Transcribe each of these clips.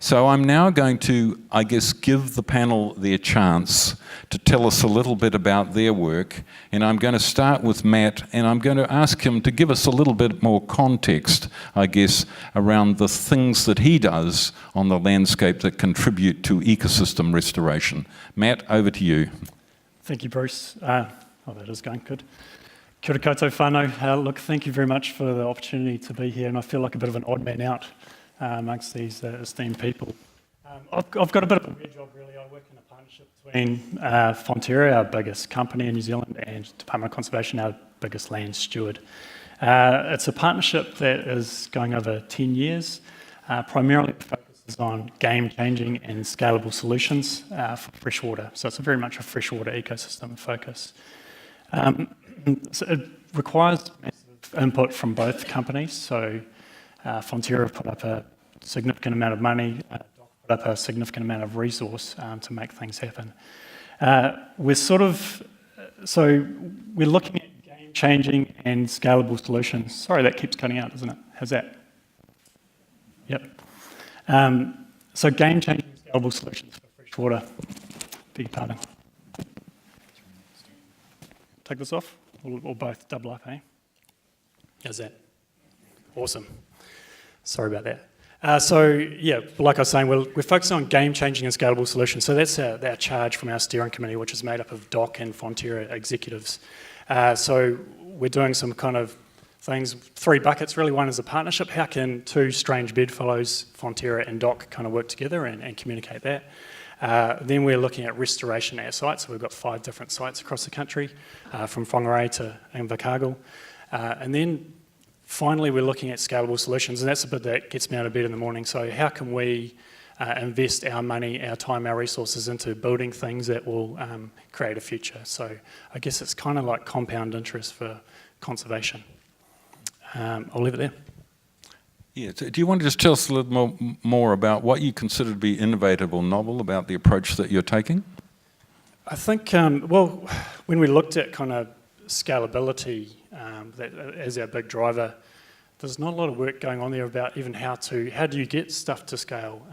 So I'm now going to, I guess, give the panel their chance to tell us a little bit about their work. And I'm going to start with Matt, and I'm going to ask him to give us a little bit more context, I guess, around the things that he does on the landscape that contribute to ecosystem restoration. Matt, over to you. Thank you, Bruce. Oh, that is going good. Kia ora koutou whānau. Look, thank you very much for the opportunity to be here, and I feel like a bit of an odd man out amongst these esteemed people. I've got a bit of a weird job, really. I work in a partnership between Fonterra, our biggest company in New Zealand, and Department of Conservation, our biggest land steward. It's a partnership that is going over 10 years. Primarily the focus is on game-changing and scalable solutions for freshwater. So it's very much a freshwater ecosystem focus. So it requires massive input from both companies. So Fonterra put up a significant amount of money, put up a significant amount of resource to make things happen. We're looking at game-changing and scalable solutions. Sorry, that keeps cutting out, doesn't it? How's that? Yep. So game-changing and scalable solutions for freshwater. Beg your pardon. Take this off, or both double up, eh? How's that? Awesome. Sorry about that. So yeah, like I was saying, we're focusing on game-changing and scalable solutions. So that's our charge from our steering committee, which is made up of DOC and Fonterra executives. So we're doing some kind of things, 3 buckets really. One is a partnership. How can 2 strange bedfellows, Fonterra and DOC, kind of work together and communicate that? Then we're looking at restoration at our sites. So we've got 5 different sites across the country, from Whangarei to Invercargill. And then finally, we're looking at scalable solutions, and that's the bit that gets me out of bed in the morning. So how can we invest our money, our time, our resources into building things that will create a future? So I guess it's kind of like compound interest for conservation. I'll leave it there. Yeah. Do you want to just tell us a little more about what you consider to be innovative or novel about the approach that you're taking? I think, well, when we looked at kind of scalability as our big driver, there's not a lot of work going on there about even how do you get stuff to scale.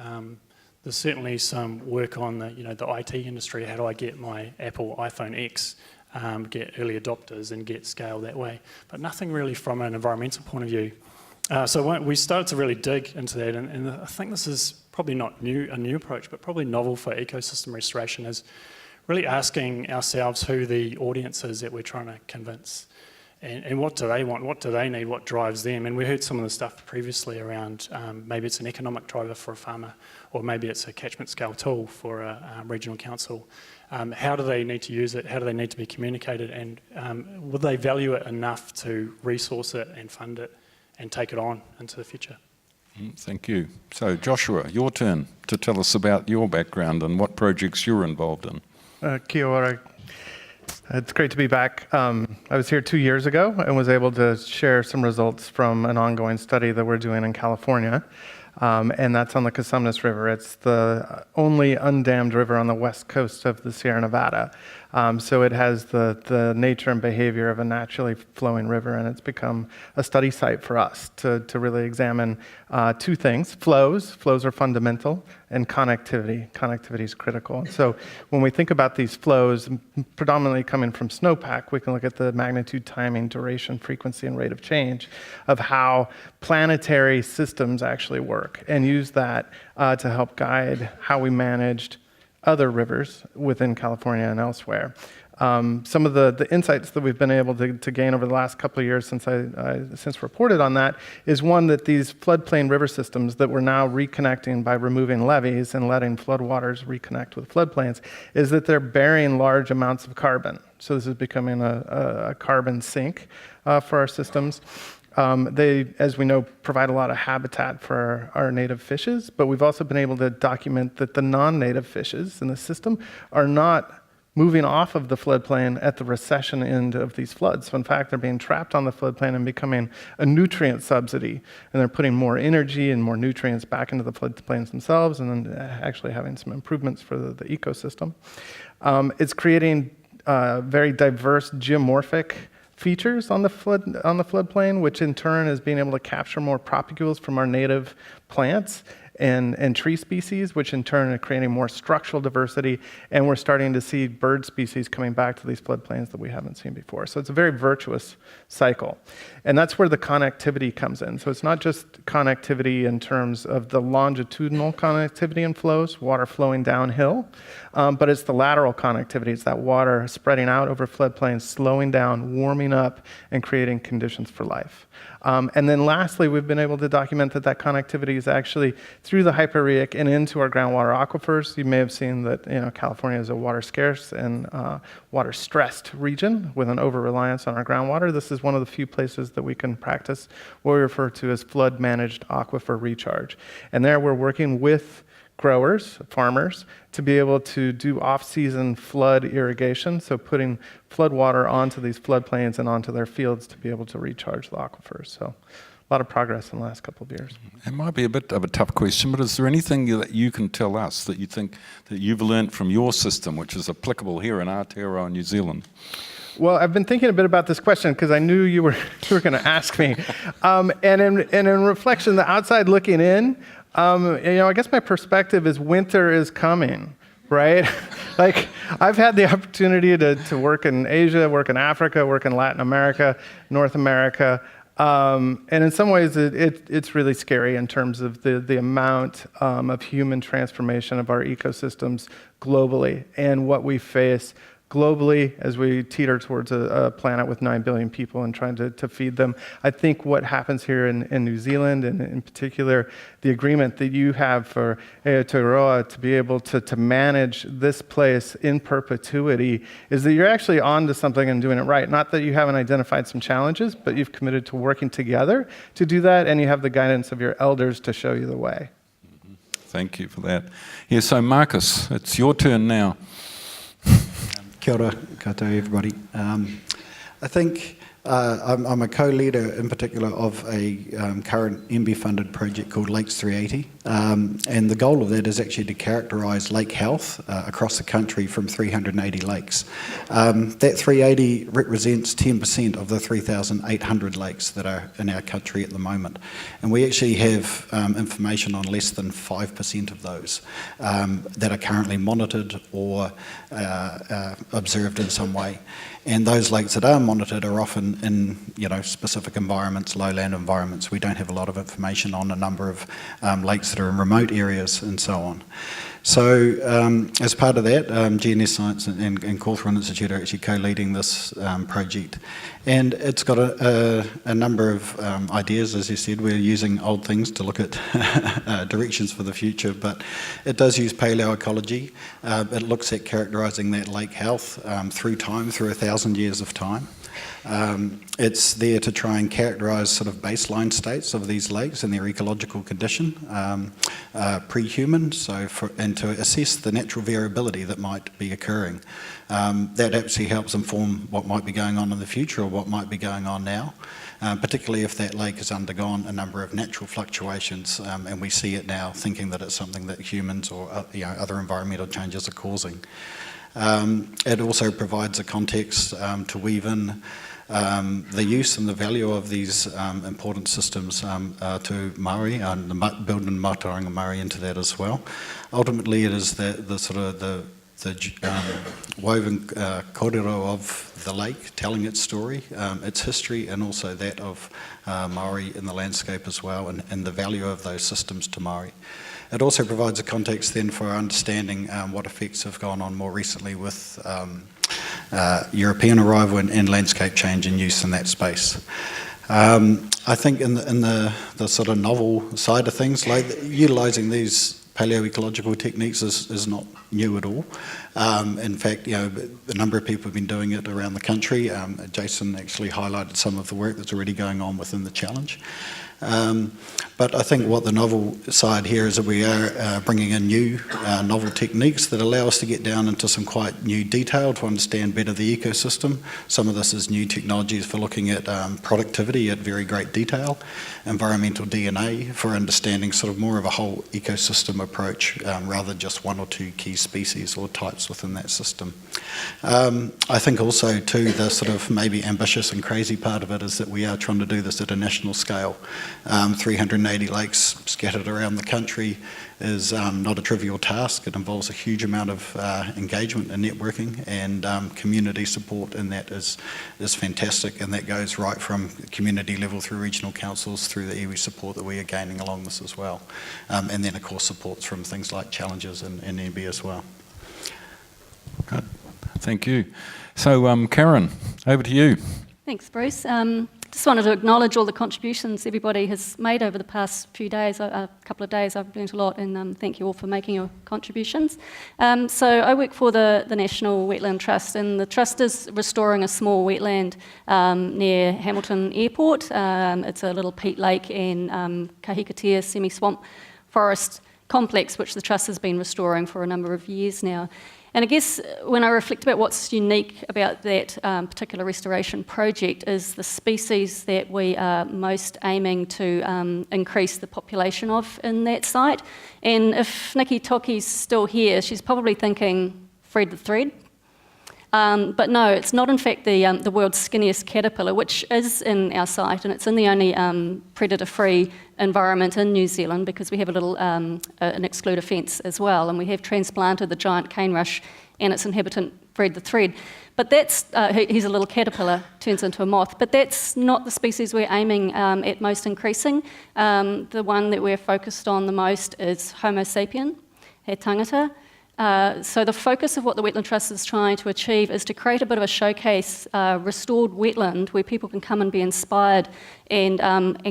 There's certainly some work on the IT industry. How do I get my Apple iPhone X, get early adopters and get scale that way? But nothing really from an environmental point of view. So we started to really dig into that, and I think this is probably not a new approach, but probably novel for ecosystem restoration, is really asking ourselves who the audience is that we're trying to convince, and what do they want, what do they need, what drives them. And we heard some of the stuff previously around maybe it's an economic driver for a farmer, or maybe it's a catchment scale tool for a regional council. How do they need to use it? How do they need to be communicated? And will they value it enough to resource it and fund it and take it on into the future? Thank you. So Joshua, your turn to tell us about your background and what projects you're involved in. Kia ora. It's great to be back. I was here 2 years ago and was able to share some results from an ongoing study that we're doing in California. And that's on the Cosumnes River. It's the only undammed river on the west coast of the Sierra Nevada. So it has the nature and behavior of a naturally flowing river, and it's become a study site for us to really examine 2 things. Flows are fundamental, and connectivity. Connectivity is critical. And so when we think about these flows, predominantly coming from snowpack, we can look at the magnitude, timing, duration, frequency, and rate of change of how planetary systems actually work, and use that to help guide how we managed other rivers within California and elsewhere. Some of the insights that we've been able to gain over the last couple of years since I reported on that is one, that these floodplain river systems that we're now reconnecting by removing levees and letting floodwaters reconnect with floodplains, is that they're bearing large amounts of carbon. So this is becoming a carbon sink for our systems. They, as we know, provide a lot of habitat for our native fishes, but we've also been able to document that the non-native fishes in the system are not moving off of the floodplain at the recession end of these floods. So in fact, they're being trapped on the floodplain and becoming a nutrient subsidy, and they're putting more energy and more nutrients back into the floodplains themselves, and then actually having some improvements for the ecosystem. It's creating very diverse geomorphic features on the floodplain, which in turn is being able to capture more propagules from our native plants and tree species, which in turn are creating more structural diversity, and we're starting to see bird species coming back to these floodplains that we haven't seen before. So it's a very virtuous cycle. And that's where the connectivity comes in. So it's not just connectivity in terms of the longitudinal connectivity and flows, water flowing downhill, but it's the lateral connectivity. It's that water spreading out over floodplains, slowing down, warming up, and creating conditions for life. And then lastly, we've been able to document that that connectivity is actually through the hyporheic and into our groundwater aquifers. You may have seen that California is a water scarce and water stressed region with an over-reliance on our groundwater. This is one of the few places that we can practice what we refer to as flood managed aquifer recharge. And there we're working with growers, farmers, to be able to do off-season flood irrigation, so putting flood water onto these floodplains and onto their fields to be able to recharge the aquifers. So a lot of progress in the last couple of years. It might be a bit of a tough question, but is there anything that you can tell us that you think that you've learned from your system, which is applicable here in Aotearoa, New Zealand? Well, I've been thinking a bit about this question because I knew you were going to ask me. And in reflection, the outside looking in, I guess my perspective is winter is coming, right? Like, I've had the opportunity to work in Asia, work in Africa, work in Latin America, North America, and in some ways it's really scary in terms of the amount of human transformation of our ecosystems globally and what we face globally as we teeter towards a planet with 9 billion people and trying to feed them. I think what happens here in New Zealand, and in particular the agreement that you have for Aotearoa to be able to manage this place in perpetuity, is that you're actually onto something and doing it right. Not that you haven't identified some challenges, but you've committed to working together to do that, and you have the guidance of your elders to show you the way. Thank you for that. Yeah, so Marcus, it's your turn now. Kia ora, koutou everybody. I think I'm a co-leader in particular of a current MB-funded project called Lakes 380, and the goal of that is actually to characterise lake health across the country from 380 lakes. That 380 represents 10% of the 3,800 lakes that are in our country at the moment, and we actually have information on less than 5% of those that are currently monitored or observed in some way. And those lakes that are monitored are often in specific environments, lowland environments. We don't have a lot of information on a number of lakes that are in remote areas and so on. So as part of that, GNS Science and Cawthron Institute are actually co-leading this project. And it's got a number of ideas. As you said, we're using old things to look at directions for the future, but it does use paleoecology. It looks at characterising that lake health through time, through 1,000 years of time. It's there to try and characterise sort of baseline states of these lakes and their ecological condition, pre-human, and to assess the natural variability that might be occurring. That actually helps inform what might be going on in the future or what might be going on now, particularly if that lake has undergone a number of natural fluctuations, and we see it now thinking that it's something that humans or other environmental changes are causing. It also provides a context to weave in the use and the value of these important systems to Māori, and building Mātauranga Māori into that as well. Ultimately, it is the sort of the woven kōrero of the lake, telling its story, its history, and also that of Māori in the landscape as well, and the value of those systems to Māori. It also provides a context then for understanding what effects have gone on more recently with European arrival and landscape change and use in that space. I think in the sort of novel side of things, like utilising these paleoecological techniques is not new at all. In fact, a number of people have been doing it around the country. Jason actually highlighted some of the work that's already going on within the challenge. But I think what the novel side here is that we are bringing in new novel techniques that allow us to get down into some quite new detail to understand better the ecosystem. Some of this is new technologies for looking at productivity at very great detail, environmental DNA for understanding sort of more of a whole ecosystem approach rather than just one or two key species or types bias within that system. I think also too the sort of maybe ambitious and crazy part of it is that we are trying to do this at a national scale. 380 lakes scattered around the country is not a trivial task. It involves a huge amount of engagement and networking, and community support in that is fantastic, and that goes right from community level through regional councils through the iwi support that we are gaining along this as well. And then of course supports from things like Challenges and NB as well. Good. Thank you. So Karen, over to you. Thanks, Bruce. Just wanted to acknowledge all the contributions everybody has made over the past few days, a couple of days. I've learned a lot, and thank you all for making your contributions. So I work for the National Wetland Trust, and the Trust is restoring a small wetland near Hamilton Airport. It's a little peat lake and kahikatea semi-swamp forest complex, which the Trust has been restoring for a number of years now. And I guess when I reflect about what's unique about that particular restoration project is the species that we are most aiming to increase the population of in that site. And if Nikki Toki's still here, she's probably thinking Fred the Thread. But no, it's not in fact the world's skinniest caterpillar, which is in our site, and it's in the only predator-free environment in New Zealand because we have a little an excluder fence as well, and we have transplanted the giant cane rush and its inhabitant Fred the Thread. But that's, he's a little caterpillar, turns into a moth, but that's not the species we're aiming at most increasing. The one that we're focused on the most is Homo sapien, he tangata. So the focus of what the Wetland Trust is trying to achieve is to create a bit of a showcase restored wetland where people can come and be inspired and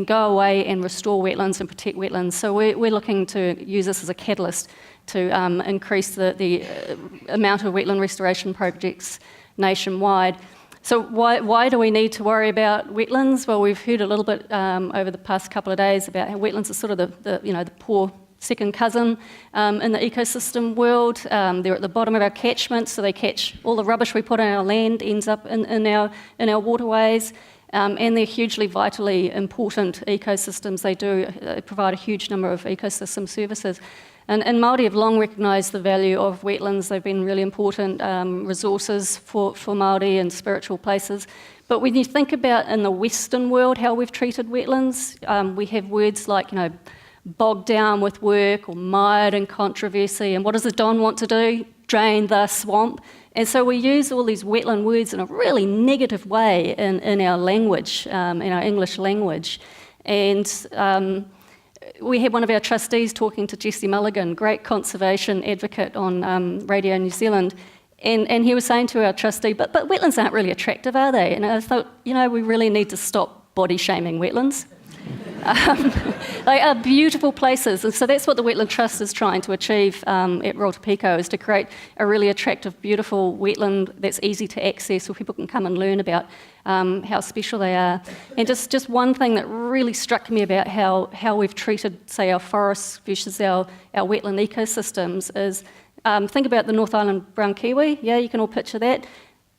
go away and restore wetlands and protect wetlands. So we're looking to use this as a catalyst to increase the amount of wetland restoration projects nationwide. So why do we need to worry about wetlands? Well, we've heard a little bit over the past couple of days about how wetlands are sort of the poor second cousin in the ecosystem world. They're at the bottom of our catchments, so they catch all the rubbish we put on our land, ends up in our waterways, and they're hugely vitally important ecosystems. They provide a huge number of ecosystem services. And Māori have long recognised the value of wetlands. They've been really important resources for Māori and spiritual places. But when you think about in the Western world how we've treated wetlands, we have words like, bogged down with work or mired in controversy. And what does the Don want to do? Drain the swamp. And so we use all these wetland words in a really negative way in our language, in our English language. And we had one of our trustees talking to Jesse Mulligan, great conservation advocate on Radio New Zealand, and he was saying to our trustee, but wetlands aren't really attractive, are they? And I thought, we really need to stop body shaming wetlands. They are beautiful places, and so that's what the Wetland Trust is trying to achieve at Aotearoa, is to create a really attractive, beautiful wetland that's easy to access, where people can come and learn about how special they are. And just one thing that really struck me about how we've treated, say, our forests versus our wetland ecosystems is, think about the North Island brown kiwi. Yeah, you can all picture that.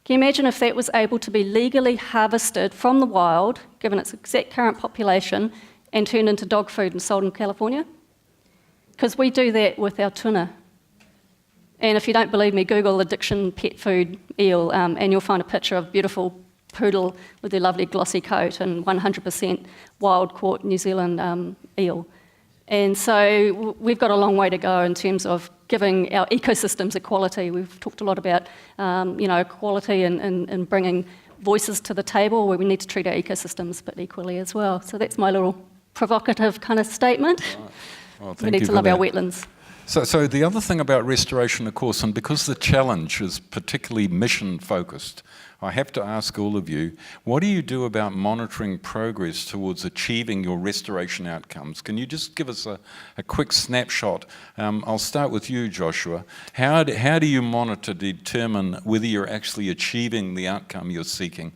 Can you imagine if that was able to be legally harvested from the wild, given its exact current population, and turned into dog food and sold in California? Because we do that with our tuna. And if you don't believe me, Google addiction pet food eel, and you'll find a picture of beautiful poodle with their lovely glossy coat and 100% wild-caught New Zealand eel. And so we've got a long way to go in terms of giving our ecosystems equality. We've talked a lot about equality and bringing voices to the table, where we need to treat our ecosystems but equally as well. So that's my little provocative kind of statement. Well, we need to love our wetlands. So the other thing about restoration, of course, and because the challenge is particularly mission-focused, I have to ask all of you, what do you do about monitoring progress towards achieving your restoration outcomes? Can you just give us a quick snapshot? I'll start with you, Joshua. How do you monitor to determine whether you're actually achieving the outcome you're seeking?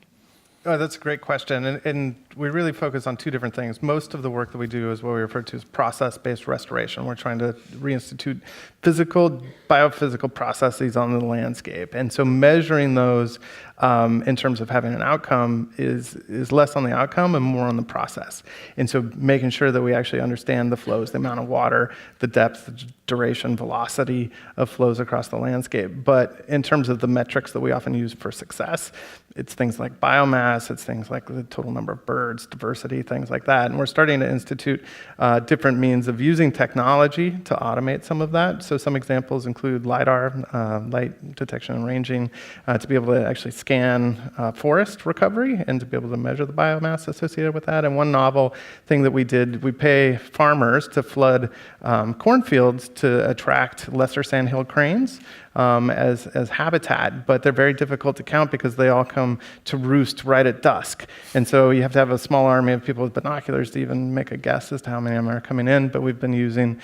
Oh, that's a great question. And we really focus on two different things. Most of the work that we do is what we refer to as process-based restoration. We're trying to reinstitute physical, biophysical processes on the landscape. And so measuring those in terms of having an outcome is less on the outcome and more on the process. And so making sure that we actually understand the flows, the amount of water, the depth, the duration, velocity of flows across the landscape. But in terms of the metrics that we often use for success, it's things like biomass, it's things like the total number of birds, diversity, things like that. And we're starting to institute different means of using technology to automate some of that. So some examples include LiDAR, light detection and ranging, to be able to actually scan forest recovery and to be able to measure the biomass associated with that. And one novel thing that we did, we pay farmers to flood cornfields to attract lesser sandhill cranes as habitat, but they're very difficult to count because they all come to roost right at dusk. And so you have to have a small army of people with binoculars to even make a guess as to how many of them are coming in, but we've been using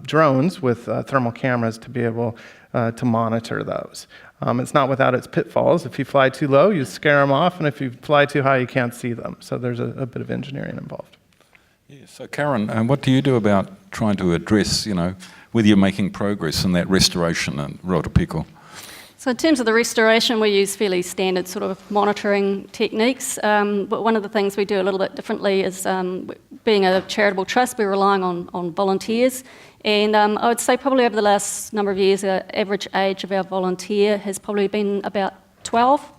drones with thermal cameras to be able to monitor those. It's not without its pitfalls. If you fly too low, you scare them off, and if you fly too high, you can't see them. So there's a bit of engineering involved. Yeah, so Karen, what do you do about trying to address, whether you're making progress in that restoration in Rotopico? So in terms of the restoration, we use fairly standard sort of monitoring techniques. But one of the things we do a little bit differently is, being a charitable trust, we're relying on volunteers. And I would say probably over the last number of years, our average age of our volunteer has probably been about 12.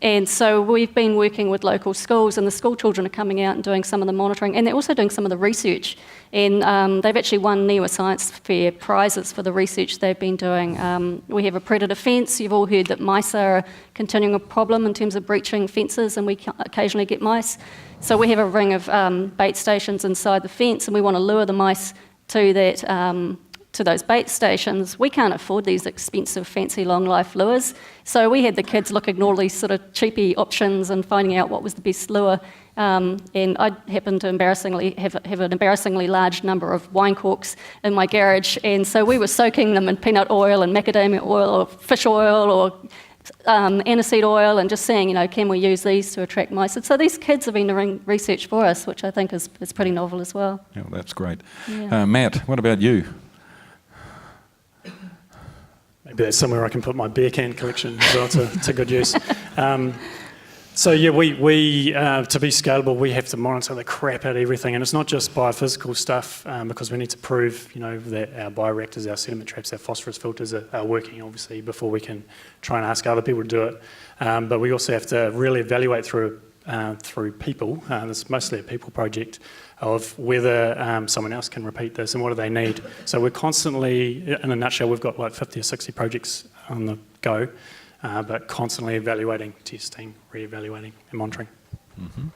And so we've been working with local schools, and the school children are coming out and doing some of the monitoring, and they're also doing some of the research. And they've actually won NIWA Science Fair prizes for the research they've been doing. We have a predator fence. You've all heard that mice are a continuing problem in terms of breaching fences, and we occasionally get mice. So we have a ring of bait stations inside the fence, and we want to lure the mice to that. To those bait stations. We can't afford these expensive, fancy, long-life lures. So we had the kids looking at all these sort of cheapy options and finding out what was the best lure. And I happen to embarrassingly have an embarrassingly large number of wine corks in my garage. And so we were soaking them in peanut oil and macadamia oil or fish oil or aniseed oil, and just saying, can we use these to attract mice? And so these kids have been doing research for us, which I think is pretty novel as well. Yeah, that's great. Yeah. Matt, what about you? Maybe that's somewhere I can put my beer can collection as well to good use. So yeah, we to be scalable, we have to monitor the crap out of everything, and it's not just biophysical stuff, because we need to prove, that our bioreactors, our sediment traps, our phosphorus filters are working, obviously, before we can try and ask other people to do it. But we also have to really evaluate through people. This is mostly a people project, of whether someone else can repeat this and what do they need. So we're constantly, in a nutshell, we've got like 50 or 60 projects on the go, but constantly evaluating, testing, re-evaluating and monitoring. Mm-hmm.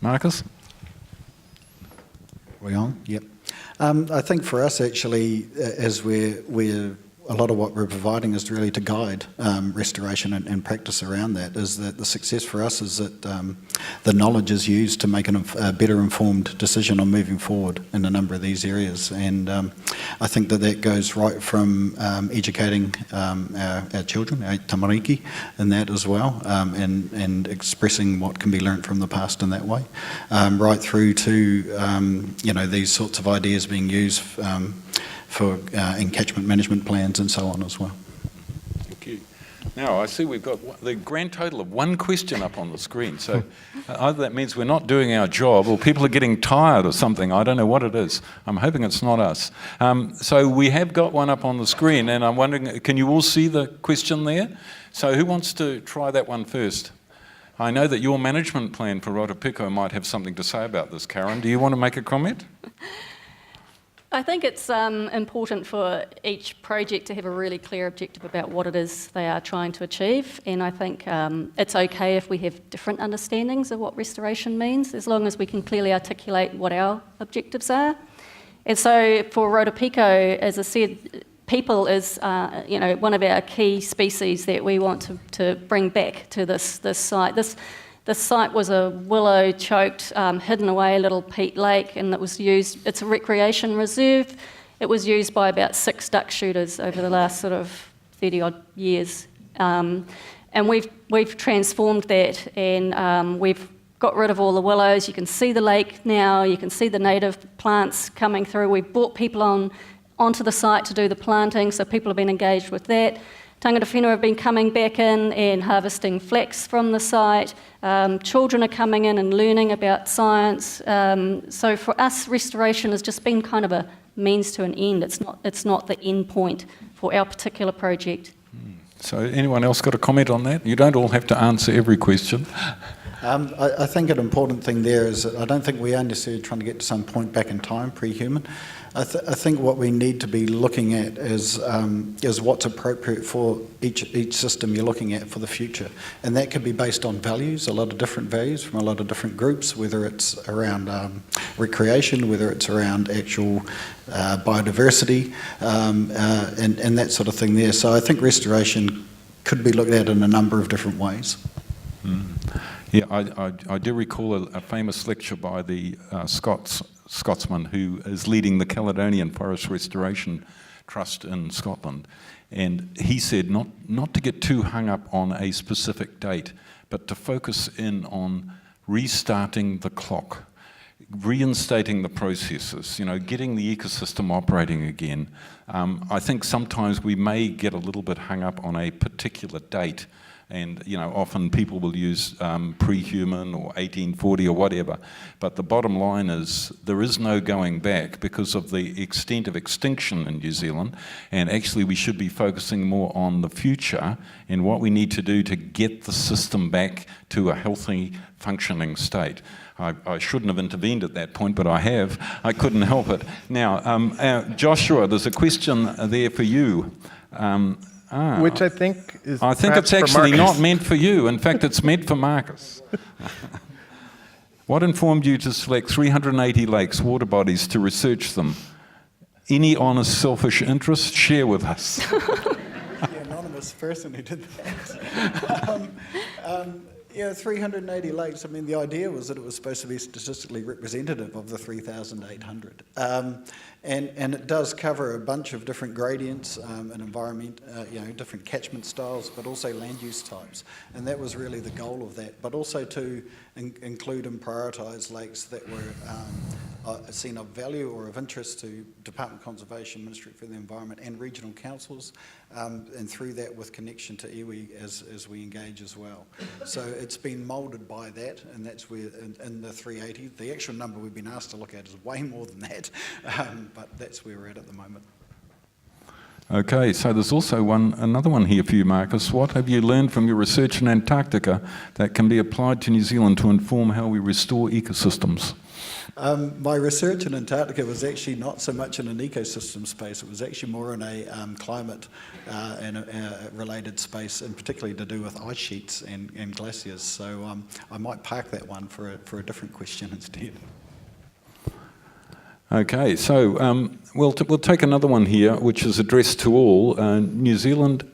Marcus? We on? Yep. I think for us, actually, as we're a lot of what we're providing is really to guide restoration and practice around that, is that the success for us is that the knowledge is used to make a better informed decision on moving forward in a number of these areas. And I think that goes right from educating our children, our tamariki, in that as well, and expressing what can be learnt from the past in that way, right through to these sorts of ideas being used for encatchment management plans and so on as well. Thank you. Now, I see we've got the grand total of one question up on the screen. So either that means we're not doing our job or people are getting tired or something. I don't know what it is. I'm hoping it's not us. So we have got one up on the screen, and I'm wondering, can you all see the question there? So who wants to try that one first? I know that your management plan for Rotopico might have something to say about this, Karen. Do you want to make a comment? I think it's important for each project to have a really clear objective about what it is they are trying to achieve, and I think it's okay if we have different understandings of what restoration means, as long as we can clearly articulate what our objectives are. And so for Rotopico, as I said, people is one of our key species that we want to bring back to this site. This site was a willow-choked, hidden away little peat lake, and it was used. It's a recreation reserve. It was used by about 6 duck shooters over the last sort of 30-odd years, and we've transformed that, and we've got rid of all the willows. You can see the lake now. You can see the native plants coming through. We've brought people onto the site to do the planting, so people have been engaged with that. Tangata whenua have been coming back in and harvesting flax from the site. Children are coming in and learning about science. So for us, restoration has just been kind of a means to an end. It's not the end point for our particular project. So anyone else got a comment on that? You don't all have to answer every question. I think an important thing there is that I don't think we are necessarily trying to get to some point back in time, pre-human. I think what we need to be looking at is what's appropriate for each system you're looking at for the future. And that could be based on values, a lot of different values from a lot of different groups, whether it's around recreation, whether it's around actual biodiversity, and that sort of thing there. So I think restoration could be looked at in a number of different ways. Yeah, I do recall a famous lecture by the Scotsman who is leading the Caledonian Forest Restoration Trust in Scotland, and he said not to get too hung up on a specific date, but to focus in on restarting the clock, reinstating the processes, getting the ecosystem operating again. I think sometimes we may get a little bit hung up on a particular date. And, often people will use pre-human or 1840 or whatever. But the bottom line is there is no going back because of the extent of extinction in New Zealand. And actually we should be focusing more on the future and what we need to do to get the system back to a healthy, functioning state. I shouldn't have intervened at that point, but I have. I couldn't help it. Now, Joshua, there's a question there for you. Which I think is I think it's actually not meant for you. In fact, it's meant for Marcus. What informed you to select 380 lakes, water bodies, to research them? Any honest, selfish interest? Share with us. The anonymous person who did that. 380 lakes. I mean, the idea was that it was supposed to be statistically representative of the 3,800. And it does cover a bunch of different gradients and environment, different catchment styles, but also land use types. And that was really the goal of that, but also to include and prioritise lakes that were seen of value or of interest to Department of Conservation, Ministry for the Environment and regional councils, and through that with connection to iwi as we engage as well. So it's been moulded by that, and that's where in the 380, the actual number we've been asked to look at is way more than that, but that's where we're at the moment. Okay, so there's also another one here for you, Marcus. What have you learned from your research in Antarctica that can be applied to New Zealand to inform how we restore ecosystems? My research in Antarctica was actually not so much in an ecosystem space. It was actually more in a climate and related space, and particularly to do with ice sheets and glaciers. So I might park that one for a different question instead. Okay, so we'll take another one here, which is addressed to all. New Zealand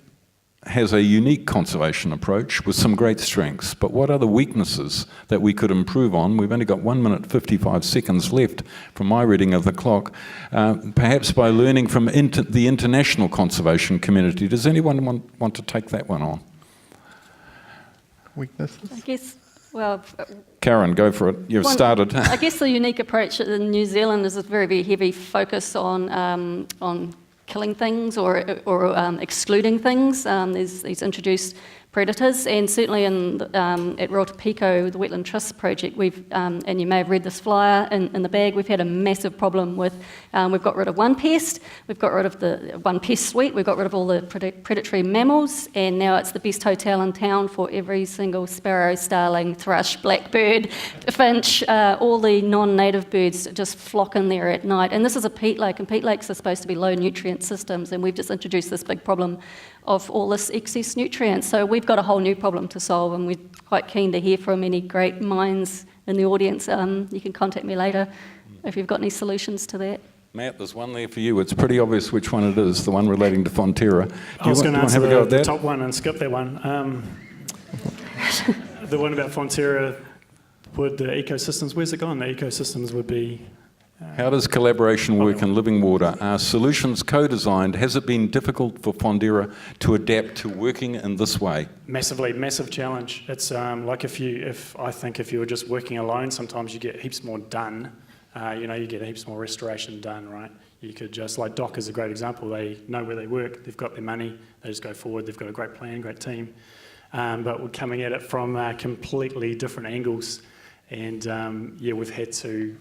has a unique conservation approach with some great strengths, but what are the weaknesses that we could improve on? We've only got 1 minute 55 seconds left from my reading of the clock. Perhaps by learning from the international conservation community. Does anyone want to take that one on? Weaknesses? I guess, well... Karen, go for it. You've started. I guess the unique approach in New Zealand is a very, very heavy focus on killing things or excluding things. There's these introduced predators, and certainly at Aotearoa, the Wetland Trust project, and you may have read this flyer in the bag, we've had a massive problem with, we've got rid of one pest, we've got rid of the one pest suite, we've got rid of all the predatory mammals, and now it's the best hotel in town for every single sparrow, starling, thrush, blackbird, finch, all the non-native birds just flock in there at night. And this is a peat lake, and peat lakes are supposed to be low nutrient systems, and we've just introduced this big problem of all this excess nutrients. So we've got a whole new problem to solve, and we're quite keen to hear from any great minds in the audience. You can contact me later if you've got any solutions to that. Matt, there's one there for you. It's pretty obvious which one it is, the one relating to Fonterra. I was going to answer the top one and skip that one. The one about Fonterra, would the ecosystems, where's it gone? The ecosystems would be How does collaboration work in living water? Are solutions co-designed? Has it been difficult for Fonterra to adapt to working in this way? Massive challenge. It's like if you were just working alone, sometimes you get heaps more done. You get heaps more restoration done, right? You could just, like Doc is a great example. They know where they work, they've got their money, they just go forward, they've got a great plan, great team. But we're coming at it from completely different angles. And we've had to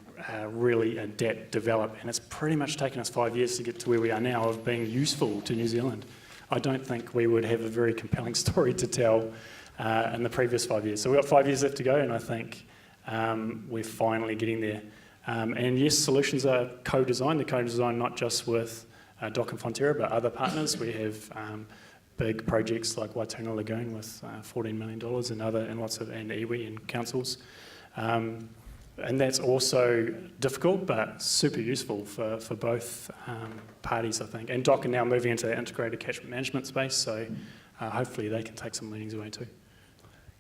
really adapt, develop, and it's pretty much taken us 5 years to get to where we are now of being useful to New Zealand. I don't think we would have a very compelling story to tell in the previous 5 years. So we've got 5 years left to go, and I think we're finally getting there. And yes, solutions are co-designed. They're co-designed not just with Doc and Fonterra, but other partners. We have big projects like Waitona Lagoon with $14 million and iwi and councils. And that's also difficult, but super useful for both parties, I think. And Doc are now moving into the integrated catchment management space, so hopefully they can take some learnings away too.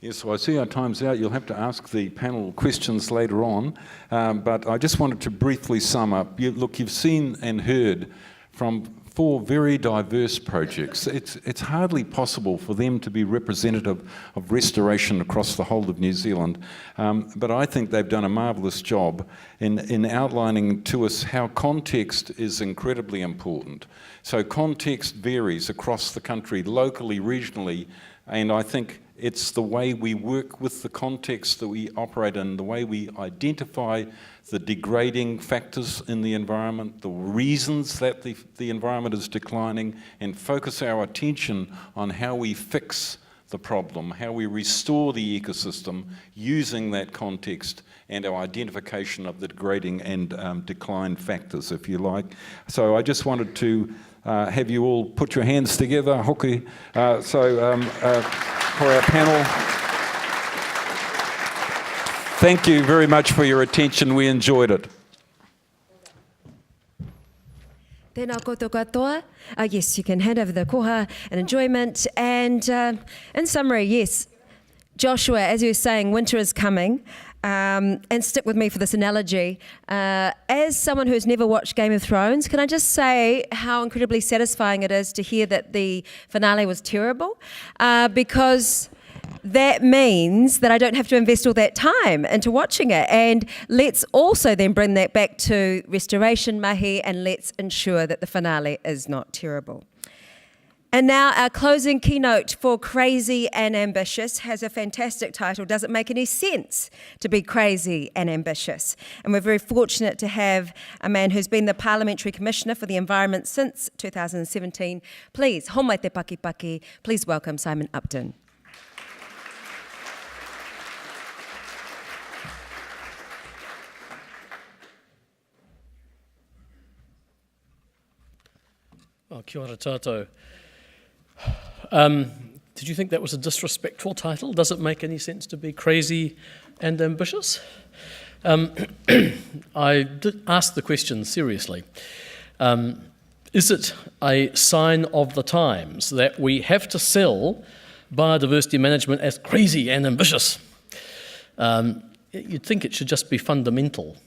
Yes, so I see our time's out. You'll have to ask the panel questions later on, but I just wanted to briefly sum up. You've seen and heard from 4 very diverse projects. It's hardly possible for them to be representative of restoration across the whole of New Zealand, but I think they've done a marvellous job in outlining to us how context is incredibly important. So context varies across the country, locally, regionally, and I think it's the way we work with the context that we operate in, the way we identify the degrading factors in the environment, the reasons that the environment is declining, and focus our attention on how we fix the problem, how we restore the ecosystem using that context and our identification of the degrading and decline factors, if you like. So I just wanted to have you all put your hands together, hoki, for our panel. Thank you very much for your attention. We enjoyed it. Tēnā koutou katoa. Yes, you can hand over the koha and enjoyment. And in summary, yes, Joshua, as you were saying, winter is coming. And stick with me for this analogy. As someone who's never watched Game of Thrones, can I just say how incredibly satisfying it is to hear that the finale was terrible? Because that means that I don't have to invest all that time into watching it. And let's also then bring that back to restoration mahi, and let's ensure that the finale is not terrible. And now our closing keynote for Crazy and Ambitious has a fantastic title, Does It Make Any Sense to Be Crazy and Ambitious? And we're very fortunate to have a man who's been the Parliamentary Commissioner for the Environment since 2017. Please, homai te paki paki, please welcome Simon Upton. Oh, kia ora tātou. Did you think that was a disrespectful title? Does it make any sense to be crazy and ambitious? I did ask the question seriously. Is it a sign of the times that we have to sell biodiversity management as crazy and ambitious? You'd think it should just be fundamental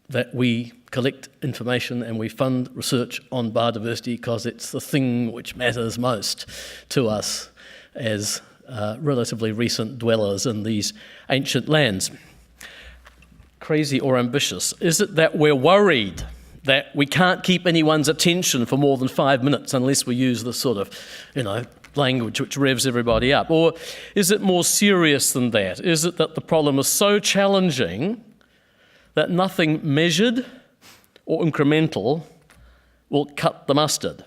that we collect information and we fund research on biodiversity because it's the thing which matters most to us as relatively recent dwellers in these ancient lands. Crazy or ambitious? Is it that we're worried that we can't keep anyone's attention for more than 5 minutes unless we use the sort of, language which revs everybody up? Or is it more serious than that? Is it that the problem is so challenging that nothing measured or incremental will cut the mustard?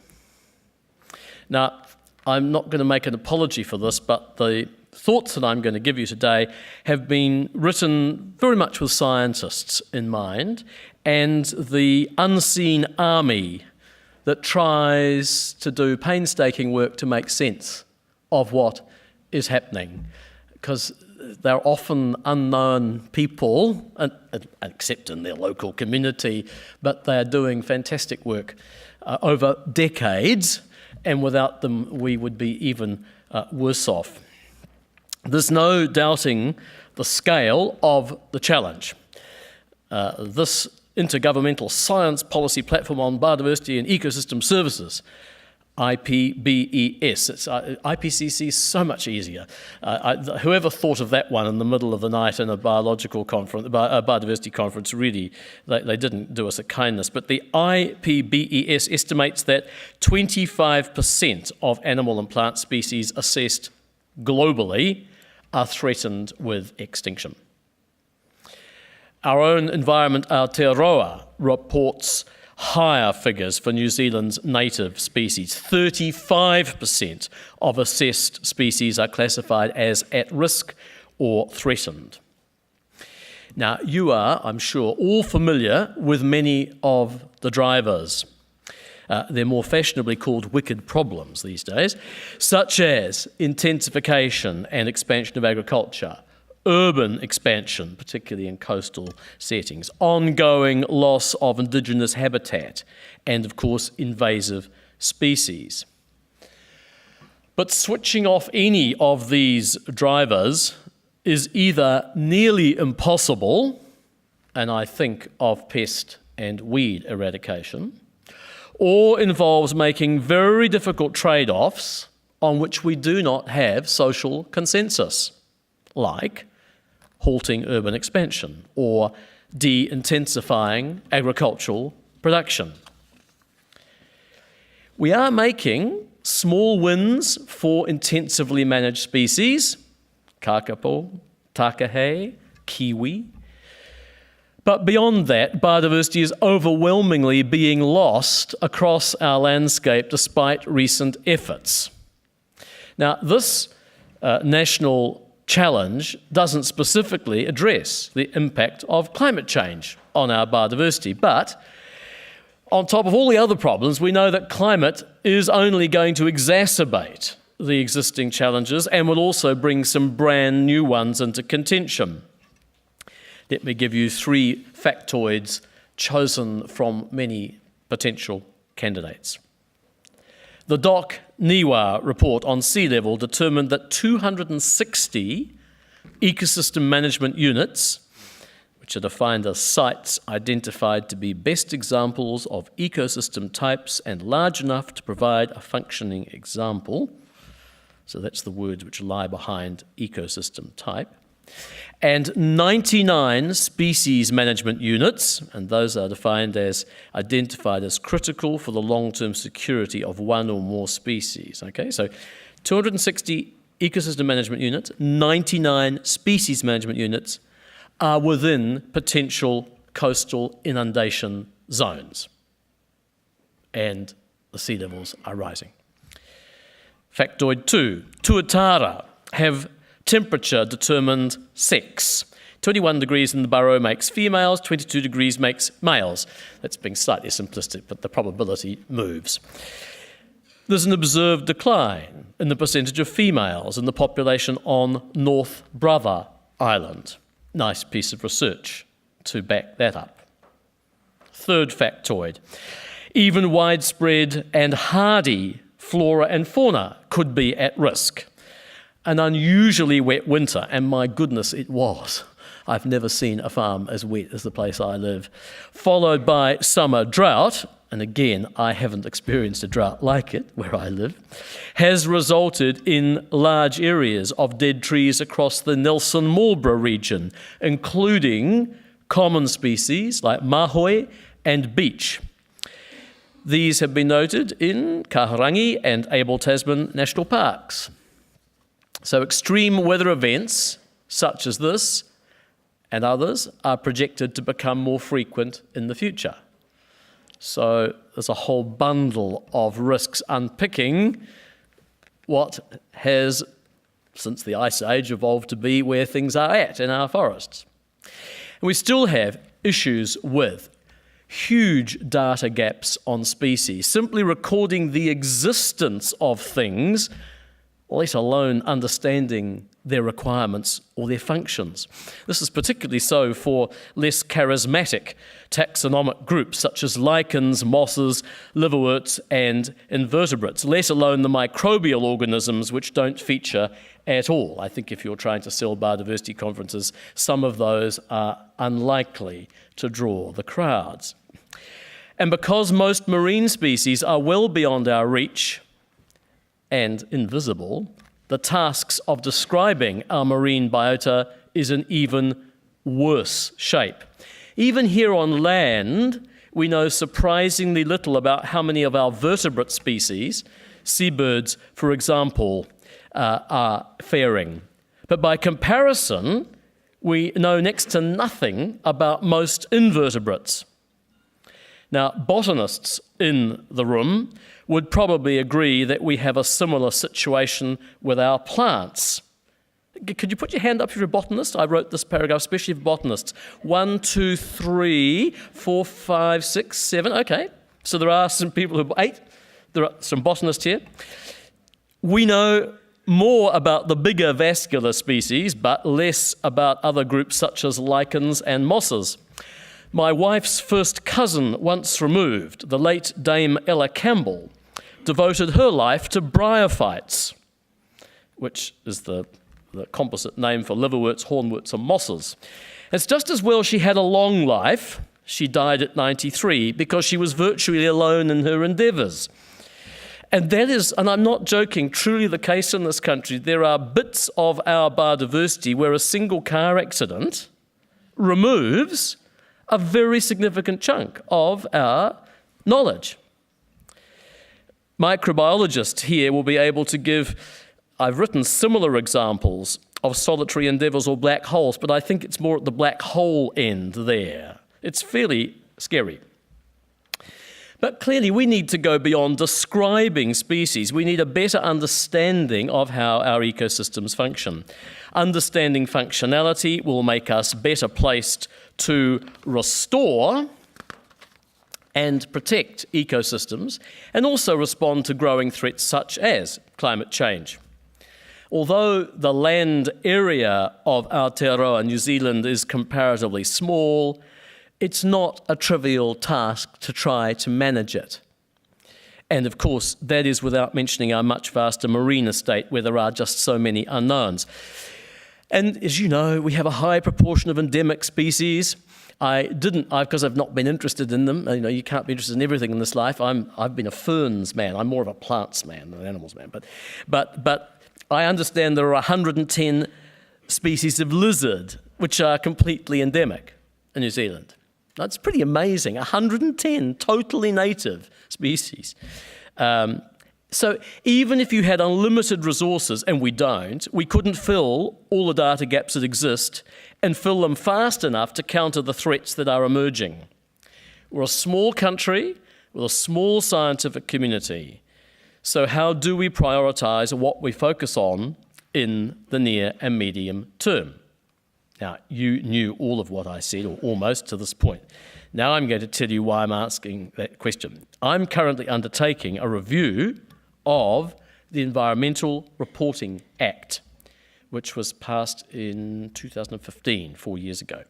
Now, I'm not going to make an apology for this, but the thoughts that I'm going to give you today have been written very much with scientists in mind and the unseen army that tries to do painstaking work to make sense of what is happening, because they're often unknown people, except in their local community, but they're doing fantastic work over decades, and without them we would be even worse off. There's no doubting the scale of the challenge. This Intergovernmental Science Policy Platform on Biodiversity and Ecosystem Services, IPBES. It's, IPCC is so much easier. Whoever thought of that one in the middle of the night in a biological conference, biodiversity conference, really, they didn't do us a kindness. But the IPBES estimates that 25% of animal and plant species assessed globally are threatened with extinction. Our own Environment Aotearoa reports higher figures for New Zealand's native species. 35% of assessed species are classified as at risk or threatened. Now, you are, I'm sure, all familiar with many of the drivers. They're more fashionably called wicked problems these days, such as intensification and expansion of agriculture, urban expansion, particularly in coastal settings, ongoing loss of indigenous habitat, and of course invasive species. But switching off any of these drivers is either nearly impossible, and I think of pest and weed eradication, or involves making very difficult trade-offs on which we do not have social consensus, like halting urban expansion or de-intensifying agricultural production. We are making small wins for intensively managed species, kakapo, takahe, kiwi. But beyond that, biodiversity is overwhelmingly being lost across our landscape despite recent efforts. Now, this national challenge doesn't specifically address the impact of climate change on our biodiversity, but on top of all the other problems, we know that climate is only going to exacerbate the existing challenges and will also bring some brand new ones into contention. Let me give you 3 factoids chosen from many potential candidates. The Doc Niwa report on sea level determined that 260 ecosystem management units, which are defined as sites identified to be best examples of ecosystem types and large enough to provide a functioning example, so that's the words which lie behind ecosystem type, and 99 species management units, and those are defined as identified as critical for the long-term security of one or more species. Okay, so 260 ecosystem management units, 99 species management units are within potential coastal inundation zones, and the sea levels are rising. Factoid 2, tuatara have temperature determined sex. 21 degrees in the Burrow makes females, 22 degrees makes males. That's being slightly simplistic, but the probability moves. There's an observed decline in the percentage of females in the population on North Brother Island. Nice piece of research to back that up. Third factoid, even widespread and hardy flora and fauna could be at risk. An unusually wet winter, and my goodness, it was. I've never seen a farm as wet as the place I live. Followed by summer drought, and again, I haven't experienced a drought like it where I live, has resulted in large areas of dead trees across the Nelson-Marlborough region, including common species like mahoi and beech. These have been noted in Kahurangi and Abel Tasman National Parks. So extreme weather events such as this and others are projected to become more frequent in the future. So there's a whole bundle of risks unpicking what has, since the Ice Age, evolved to be where things are at in our forests. And we still have issues with huge data gaps on species. Simply recording the existence of things, let alone understanding their requirements or their functions. This is particularly so for less charismatic taxonomic groups such as lichens, mosses, liverworts and invertebrates, let alone the microbial organisms which don't feature at all. I think if you're trying to sell biodiversity conferences, some of those are unlikely to draw the crowds. And because most marine species are well beyond our reach and invisible, the tasks of describing our marine biota is in even worse shape. Even here on land, we know surprisingly little about how many of our vertebrate species, seabirds, for example, are faring. But by comparison, we know next to nothing about most invertebrates. Now, botanists in the room would probably agree that we have a similar situation with our plants. Could you put your hand up if you're a botanist? I wrote this paragraph especially for botanists. 1, 2, 3, 4, 5, 6, 7. Okay, so there are some people who... 8. There are some botanists here. We know more about the bigger vascular species, but less about other groups such as lichens and mosses. My wife's first cousin, once removed, the late Dame Ella Campbell, devoted her life to bryophytes, which is the composite name for liverworts, hornworts, and mosses. It's just as well she had a long life. She died at 93 because she was virtually alone in her endeavours. And that is, and I'm not joking, truly the case in this country. There are bits of our biodiversity where a single car accident removes a very significant chunk of our knowledge. Microbiologists here will be able to give, I've written similar examples of solitary endeavours or black holes, but I think it's more at the black hole end there. It's fairly scary. But clearly we need to go beyond describing species. We need a better understanding of how our ecosystems function. Understanding functionality will make us better placed to restore and protect ecosystems and also respond to growing threats such as climate change. Although the land area of Aotearoa, New Zealand, is comparatively small, it's not a trivial task to try to manage it. And of course, that is without mentioning our much vaster marine estate where there are just so many unknowns. And as you know, we have a high proportion of endemic species. Because I've not been interested in them. You know, you can't be interested in everything in this life. I've been a ferns man. I'm more of a plants man than an animals man. But I understand there are 110 species of lizard which are completely endemic in New Zealand. That's pretty amazing. 110 totally native species. So even if you had unlimited resources, and we don't, we couldn't fill all the data gaps that exist and fill them fast enough to counter the threats that are emerging. We're a small country with a small scientific community. So how do we prioritise what we focus on in the near and medium term? Now, you knew all of what I said, or almost to this point. Now I'm going to tell you why I'm asking that question. I'm currently undertaking a review of the Environmental Reporting Act, which was passed in 2015, 4 years ago.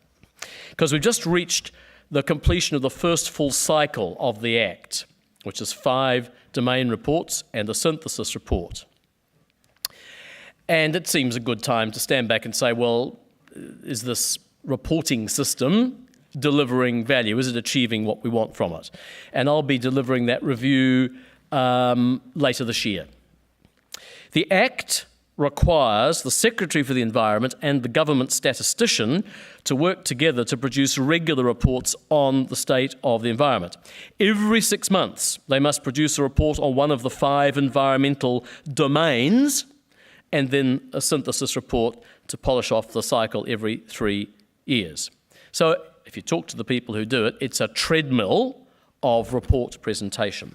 Because we've just reached the completion of the first full cycle of the Act, which is 5 domain reports and a synthesis report. And it seems a good time to stand back and say, well, is this reporting system delivering value? Is it achieving what we want from it? And I'll be delivering that review later this year. The Act requires the Secretary for the Environment and the government statistician to work together to produce regular reports on the state of the environment. Every 6 months, they must produce a report on one of the 5 environmental domains and then a synthesis report to polish off the cycle every 3 years. So if you talk to the people who do it, it's a treadmill of report presentation.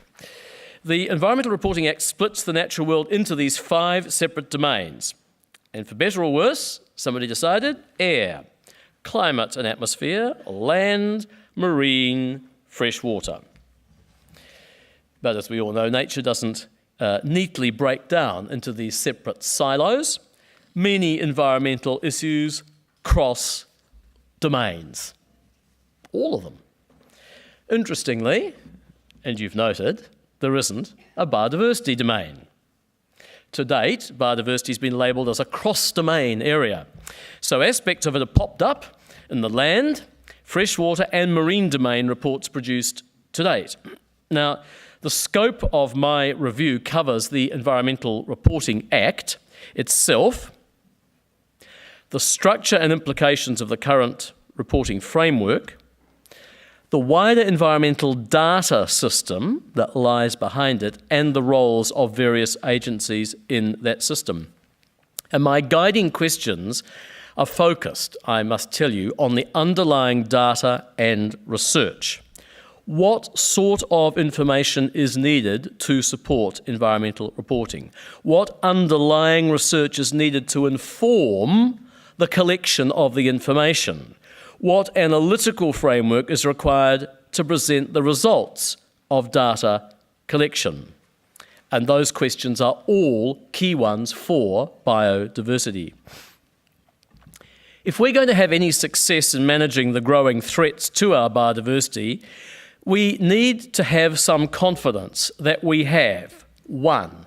The Environmental Reporting Act splits the natural world into these 5 separate domains. And for better or worse, somebody decided air, climate and atmosphere, land, marine, fresh water. But as we all know, nature doesn't neatly break down into these separate silos. many environmental issues cross domains. All of them. Interestingly, and you've noted, there isn't a biodiversity domain. To date, biodiversity has been labelled as a cross-domain area. So aspects of it have popped up in the land, freshwater and marine domain reports produced to date. Now, the scope of my review covers the Environmental Reporting Act itself, the structure and implications of the current reporting framework, the wider environmental data system that lies behind it, and the roles of various agencies in that system. And my guiding questions are focused, I must tell you, on the underlying data and research. What sort of information is needed to support environmental reporting? What underlying research is needed to inform the collection of the information? What analytical framework is required to present the results of data collection? And those questions are all key ones for biodiversity. If we're going to have any success in managing the growing threats to our biodiversity, we need to have some confidence that we have, one,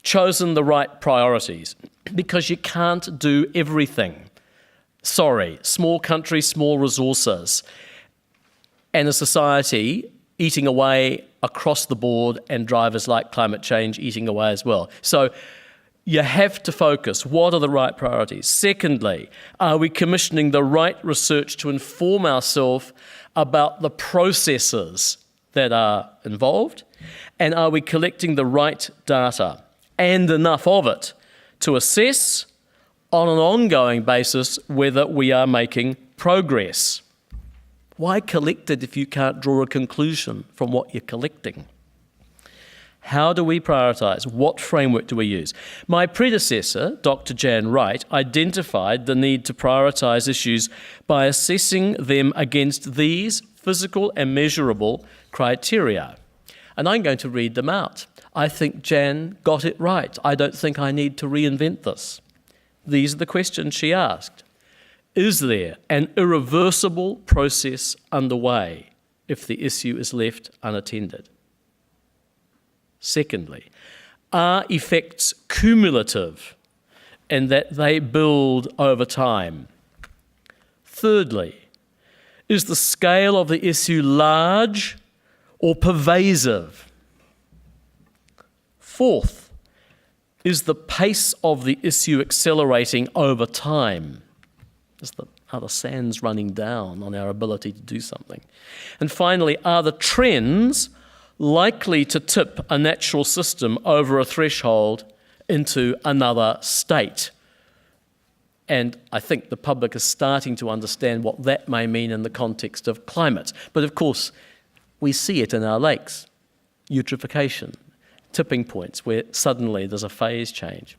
chosen the right priorities, because you can't do everything. Sorry, small country, small resources, and a society eating away across the board, and drivers like climate change eating away as well. So you have to focus. What are the right priorities? Secondly, are we commissioning the right research to inform ourselves about the processes that are involved? And are we collecting the right data and enough of it to assess on an ongoing basis whether we are making progress? Why collect it if you can't draw a conclusion from what you're collecting? How do we prioritise? What framework do we use? My predecessor, Dr. Jan Wright, identified the need to prioritise issues by assessing them against these physical and measurable criteria. And I'm going to read them out. I think Jan got it right. I don't think I need to reinvent this. These are the questions she asked. Is there an irreversible process underway if the issue is left unattended? Secondly, are effects cumulative in that they build over time? Thirdly, is the scale of the issue large or pervasive? Fourth, is the pace of the issue accelerating over time? Are the sands running down on our ability to do something? And finally, are the trends likely to tip a natural system over a threshold into another state? And I think the public is starting to understand what that may mean in the context of climate. But of course, we see it in our lakes. Eutrophication, tipping points where suddenly there's a phase change.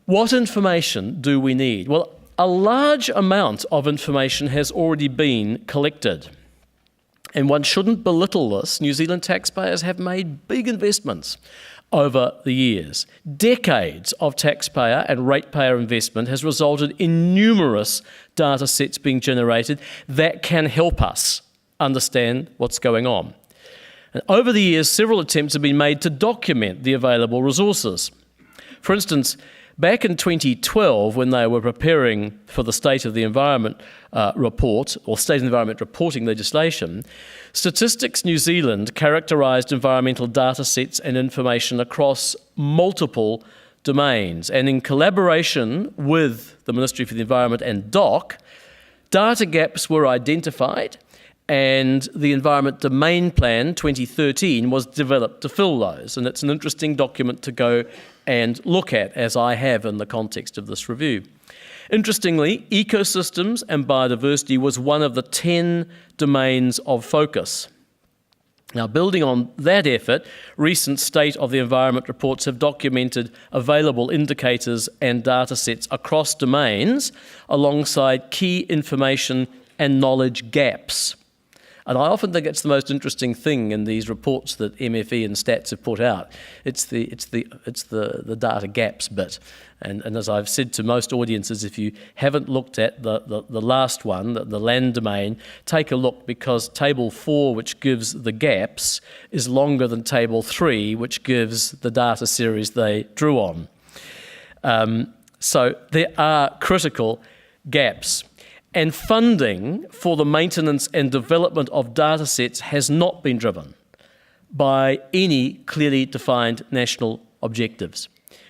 What information do we need? Well, a large amount of information has already been collected. And one shouldn't belittle this. New Zealand taxpayers have made big investments over the years. Decades of taxpayer and ratepayer investment has resulted in numerous data sets being generated that can help us understand what's going on. And over the years, several attempts have been made to document the available resources. For instance, back in 2012, when they were preparing for the State of the Environment report, or State of the Environment reporting legislation, Statistics New Zealand characterised environmental data sets and information across multiple domains. And in collaboration with the Ministry for the Environment and DOC, data gaps were identified, and the Environment Domain Plan 2013 was developed to fill those. And it's an interesting document to go and look at, as I have in the context of this review. Interestingly, ecosystems and biodiversity was one of the 10 domains of focus. Now, building on that effort, recent State of the Environment reports have documented available indicators and data sets across domains alongside key information and knowledge gaps. And I often think it's the most interesting thing in these reports that MFE and Stats have put out. It's the data gaps bit. And as I've said to most audiences, if you haven't looked at the last one, the land domain, take a look, because Table 4, which gives the gaps, is longer than Table 3, which gives the data series they drew on. So there are critical gaps. And funding for the maintenance and development of data sets has not been driven by any clearly defined national objectives.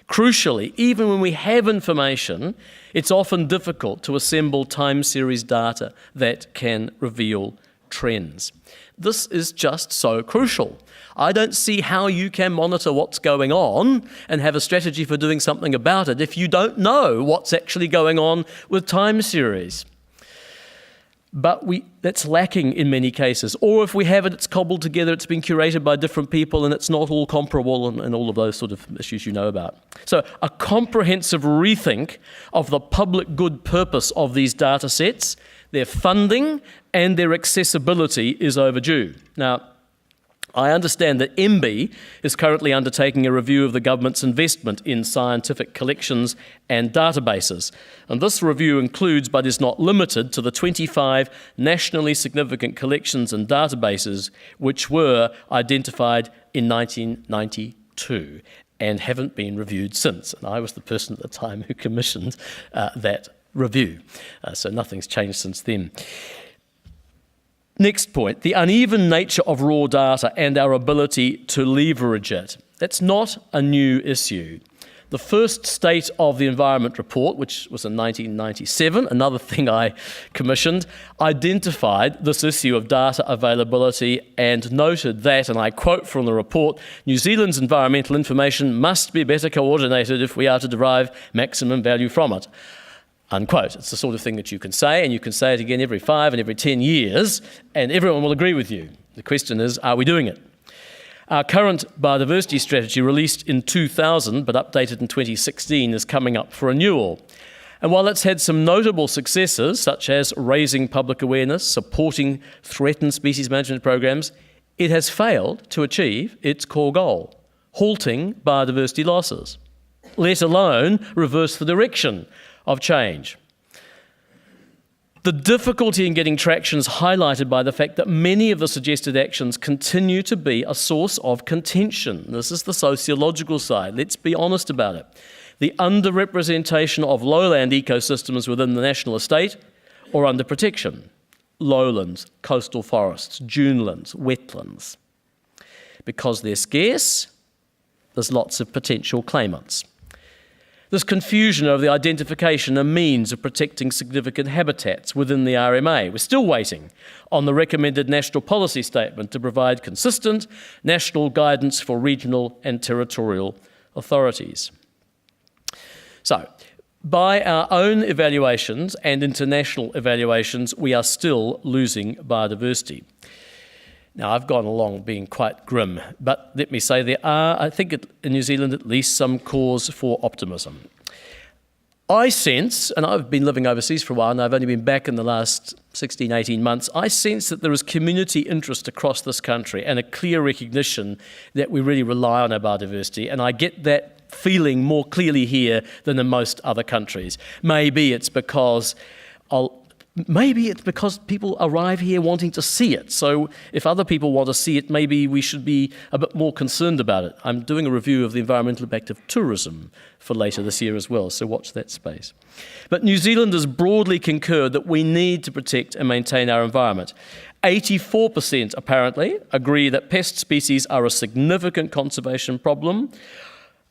Crucially, even when we have information, it's often difficult to assemble time series data that can reveal trends. This is just so crucial. I don't see how you can monitor what's going on and have a strategy for doing something about it if you don't know what's actually going on with time series. But that's lacking in many cases. Or if we have it, it's cobbled together, it's been curated by different people, and it's not all comparable, and all of those sort of issues you know about. So a comprehensive rethink of the public good purpose of these data sets, their funding and their accessibility is overdue. Now, I understand that MB is currently undertaking a review of the government's investment in scientific collections and databases. And this review includes, but is not limited to, the 25 nationally significant collections and databases which were identified in 1992 and haven't been reviewed since. And I was the person at the time who commissioned that review. So nothing's changed since then. Next point, the uneven nature of raw data and our ability to leverage it. That's not a new issue. The first State of the Environment report, which was in 1997, another thing I commissioned, identified this issue of data availability and noted that, and I quote from the report, New Zealand's environmental information must be better coordinated if we are to derive maximum value from it. Unquote. It's the sort of thing that you can say, and you can say it again every 5 and every 10 years, and everyone will agree with you. The question is, are we doing it? Our current biodiversity strategy, released in 2000 but updated in 2016, is coming up for renewal. And while it's had some notable successes, such as raising public awareness, supporting threatened species management programs, it has failed to achieve its core goal, halting biodiversity losses, let alone reverse the direction of change. The difficulty in getting traction is highlighted by the fact that many of the suggested actions continue to be a source of contention. This is the sociological side. Let's be honest about it. The underrepresentation of lowland ecosystems within the national estate or under protection. Lowlands, coastal forests, dunelands, wetlands. Because they're scarce, there's lots of potential claimants. This confusion over the identification and means of protecting significant habitats within the RMA. We're still waiting on the recommended national policy statement to provide consistent national guidance for regional and territorial authorities. So, by our own evaluations and international evaluations, we are still losing biodiversity. Now, I've gone along being quite grim, but let me say there are, I think in New Zealand at least, some cause for optimism. I sense, and I've been living overseas for a while and I've only been back in the last 16, 18 months, I sense that there is community interest across this country and a clear recognition that we really rely on our biodiversity, and I get that feeling more clearly here than in most other countries. Maybe it's because people arrive here wanting to see it. So if other people want to see it, maybe we should be a bit more concerned about it. I'm doing a review of the environmental impact of tourism for later this year as well, so watch that space. But New Zealanders broadly concur that we need to protect and maintain our environment. 84% apparently agree that pest species are a significant conservation problem.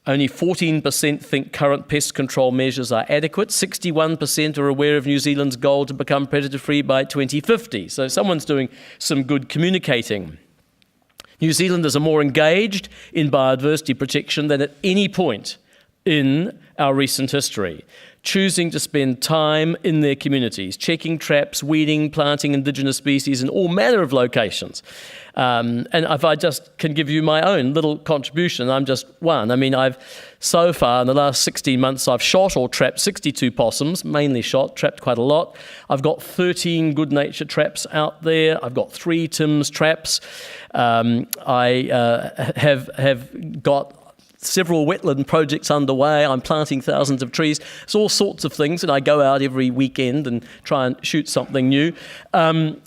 Only 14% think current pest control measures are adequate. 61% are aware of New Zealand's goal to become predator-free by 2050. So someone's doing some good communicating. New Zealanders are more engaged in biodiversity protection than at any point in our recent history. choosing to spend time in their communities, checking traps, weeding, planting indigenous species in all manner of locations. And if I just can give you my own little contribution, I'm just one. I mean, so far in the last 16 months, I've shot or trapped 62 possums, mainly shot, trapped quite a lot. I've got 13 good nature traps out there. I've got 3 Tim's traps. I have got several wetland projects underway. I'm planting thousands of trees. It's all sorts of things, and I go out every weekend and try and shoot something new. And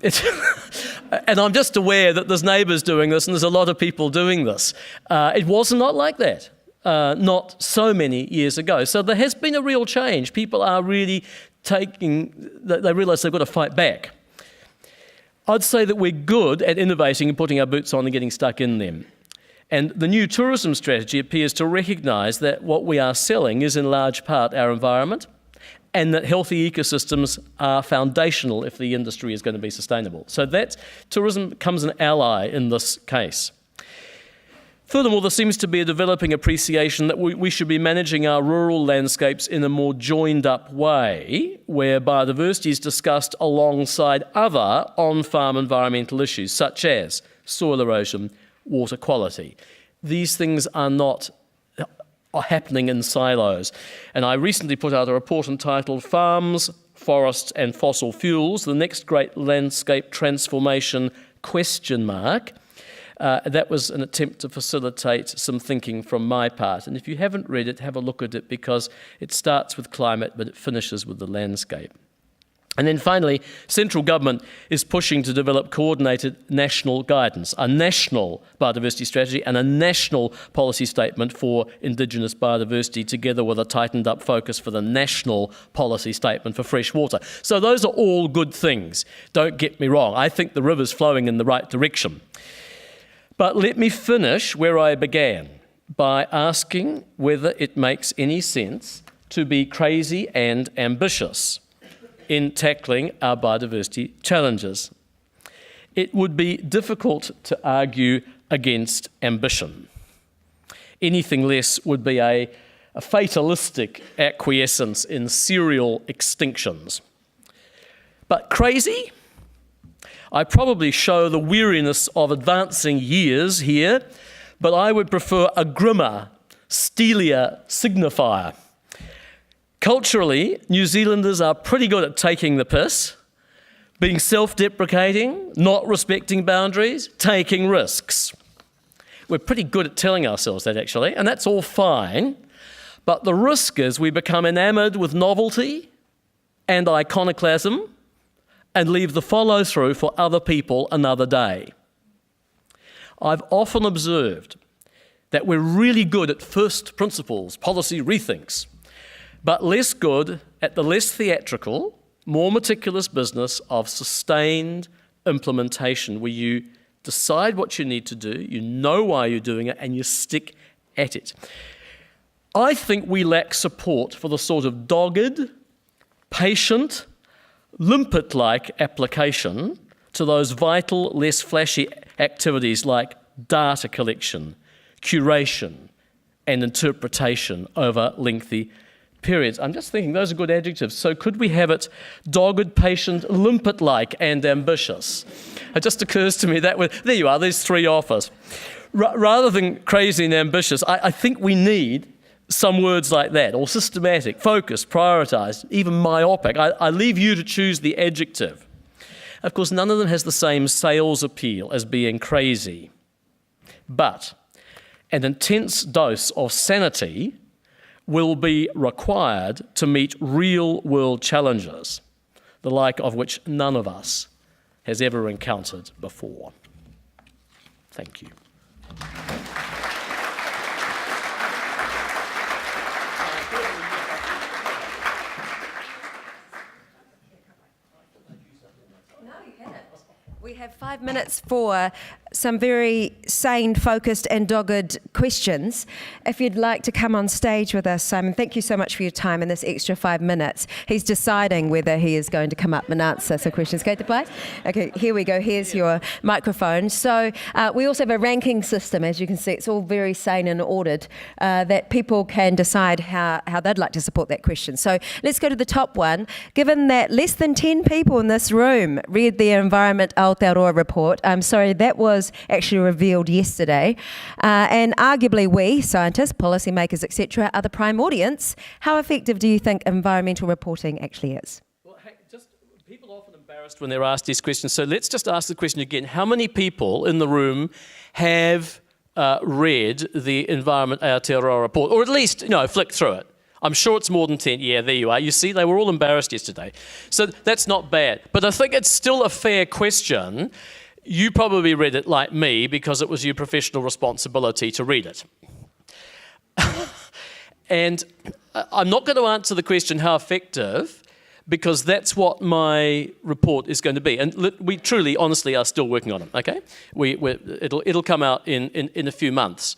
I'm just aware that there's neighbours doing this, and there's a lot of people doing this. It was not like that, not so many years ago. So there has been a real change. People are really they realise they've got to fight back. I'd say that we're good at innovating and putting our boots on and getting stuck in them. And the new tourism strategy appears to recognise that what we are selling is in large part our environment, and that healthy ecosystems are foundational if the industry is going to be sustainable. So that tourism becomes an ally in this case. Furthermore, there seems to be a developing appreciation that we should be managing our rural landscapes in a more joined-up way, where biodiversity is discussed alongside other on-farm environmental issues, such as soil erosion, water quality. These things are happening in silos. And I recently put out a report entitled Farms, Forests and Fossil Fuels, the Next Great Landscape Transformation ? That was an attempt to facilitate some thinking from my part. And if you haven't read it, have a look at it, because it starts with climate, but it finishes with the landscape. And then finally, central government is pushing to develop coordinated national guidance, a national biodiversity strategy and a national policy statement for Indigenous biodiversity, together with a tightened up focus for the national policy statement for fresh water. So those are all good things. Don't get me wrong. I think the river's flowing in the right direction. But let me finish where I began, by asking whether it makes any sense to be crazy and ambitious in tackling our biodiversity challenges. It would be difficult to argue against ambition. Anything less would be a fatalistic acquiescence in serial extinctions. But crazy? I probably show the weariness of advancing years here, but I would prefer a grimmer, steelier signifier. Culturally, New Zealanders are pretty good at taking the piss, being self-deprecating, not respecting boundaries, taking risks. We're pretty good at telling ourselves that, actually, and that's all fine. But the risk is we become enamoured with novelty and iconoclasm and leave the follow-through for other people another day. I've often observed that we're really good at first principles, policy rethinks, but less good at the less theatrical, more meticulous business of sustained implementation, where you decide what you need to do, you know why you're doing it, and you stick at it. I think we lack support for the sort of dogged, patient, limpet-like application to those vital, less flashy activities like data collection, curation, and interpretation over lengthy periods. I'm just thinking those are good adjectives. So could we have it dogged, patient, limpet-like, and ambitious? It just occurs to me that there you are, there's 3 offers. Rather than crazy and ambitious, I think we need some words like that, or systematic, focused, prioritised, even myopic. I leave you to choose the adjective. Of course, none of them has the same sales appeal as being crazy. But an intense dose of sanity will be required to meet real-world challenges, the like of which none of us has ever encountered before. Thank you. We have 5 minutes for some very sane, focused and dogged questions. If you'd like to come on stage with us, Simon, thank you so much for your time in this extra 5 minutes. He's deciding whether he is going to come up and answer some questions. Go to play? Okay, here we go. Here's your microphone. So we also have a ranking system, as you can see. It's all very sane and ordered, that people can decide how they'd like to support that question. So let's go to the top one. Given that less than 10 people in this room read the Environment Aotearoa report, I'm sorry, that was actually revealed yesterday, and arguably we, scientists, policymakers, etc., are the prime audience. How effective do you think environmental reporting actually is? Well, hey, people are often embarrassed when they're asked these questions, so let's just ask the question again. How many people in the room have read the Environment Aotearoa report, or at least, flicked through it? I'm sure it's more than 10. Yeah, there you are. You see, they were all embarrassed yesterday. So that's not bad. But I think it's still a fair question. You probably read it like me because it was your professional responsibility to read it. And I'm not going to answer the question how effective, because that's what my report is going to be. And we truly, honestly, are still working on it, okay? It'll come out in a few months.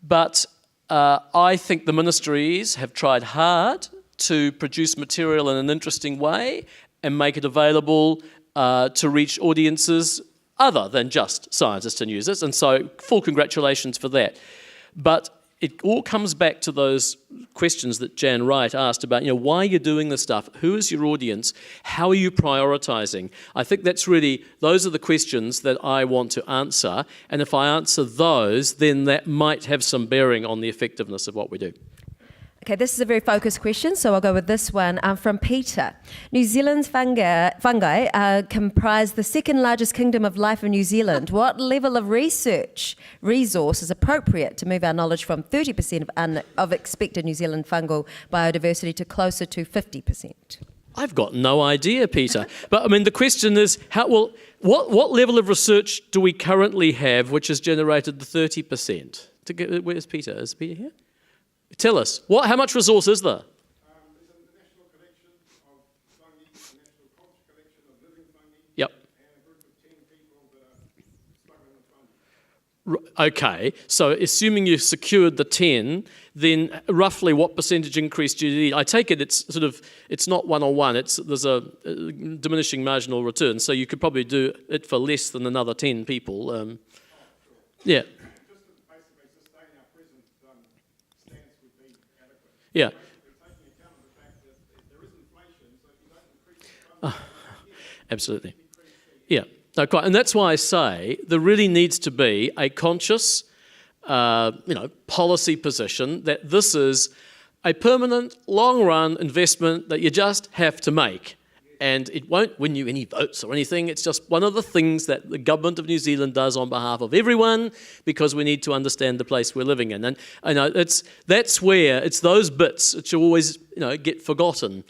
But I think the ministries have tried hard to produce material in an interesting way and make it available to reach audiences other than just scientists and users, and so full congratulations for that. But it all comes back to those questions that Jan Wright asked about, why you're doing this stuff, who is your audience, how are you prioritising? I think those are the questions that I want to answer, and if I answer those, then that might have some bearing on the effectiveness of what we do. Okay, this is a very focused question, so I'll go with this one from Peter. New Zealand's fungi comprise the second largest kingdom of life in New Zealand. What level of research resource is appropriate to move our knowledge from 30% of expected New Zealand fungal biodiversity to closer to 50%? I've got no idea, Peter. But I mean, the question is, what level of research do we currently have which has generated the 30%? Where's Peter? Is Peter here? Tell us, how much resource is there? There's a national collection of fungi, a national culture collection of living fungi, yep, and a group of 10 people that are struggling with fungi. Okay, so assuming you've secured the 10, then roughly what percentage increase do you need? I take it it's not one-on-one, there's a diminishing marginal return, so you could probably do it for less than another 10 people. Yeah. Yeah. Absolutely. Yeah. No, quite. And that's why I say there really needs to be a conscious, policy position that this is a permanent, long-run investment that you just have to make. And it won't win you any votes or anything. It's just one of the things that the government of New Zealand does on behalf of everyone, because we need to understand the place we're living in. And that's where it's those bits that you always get forgotten.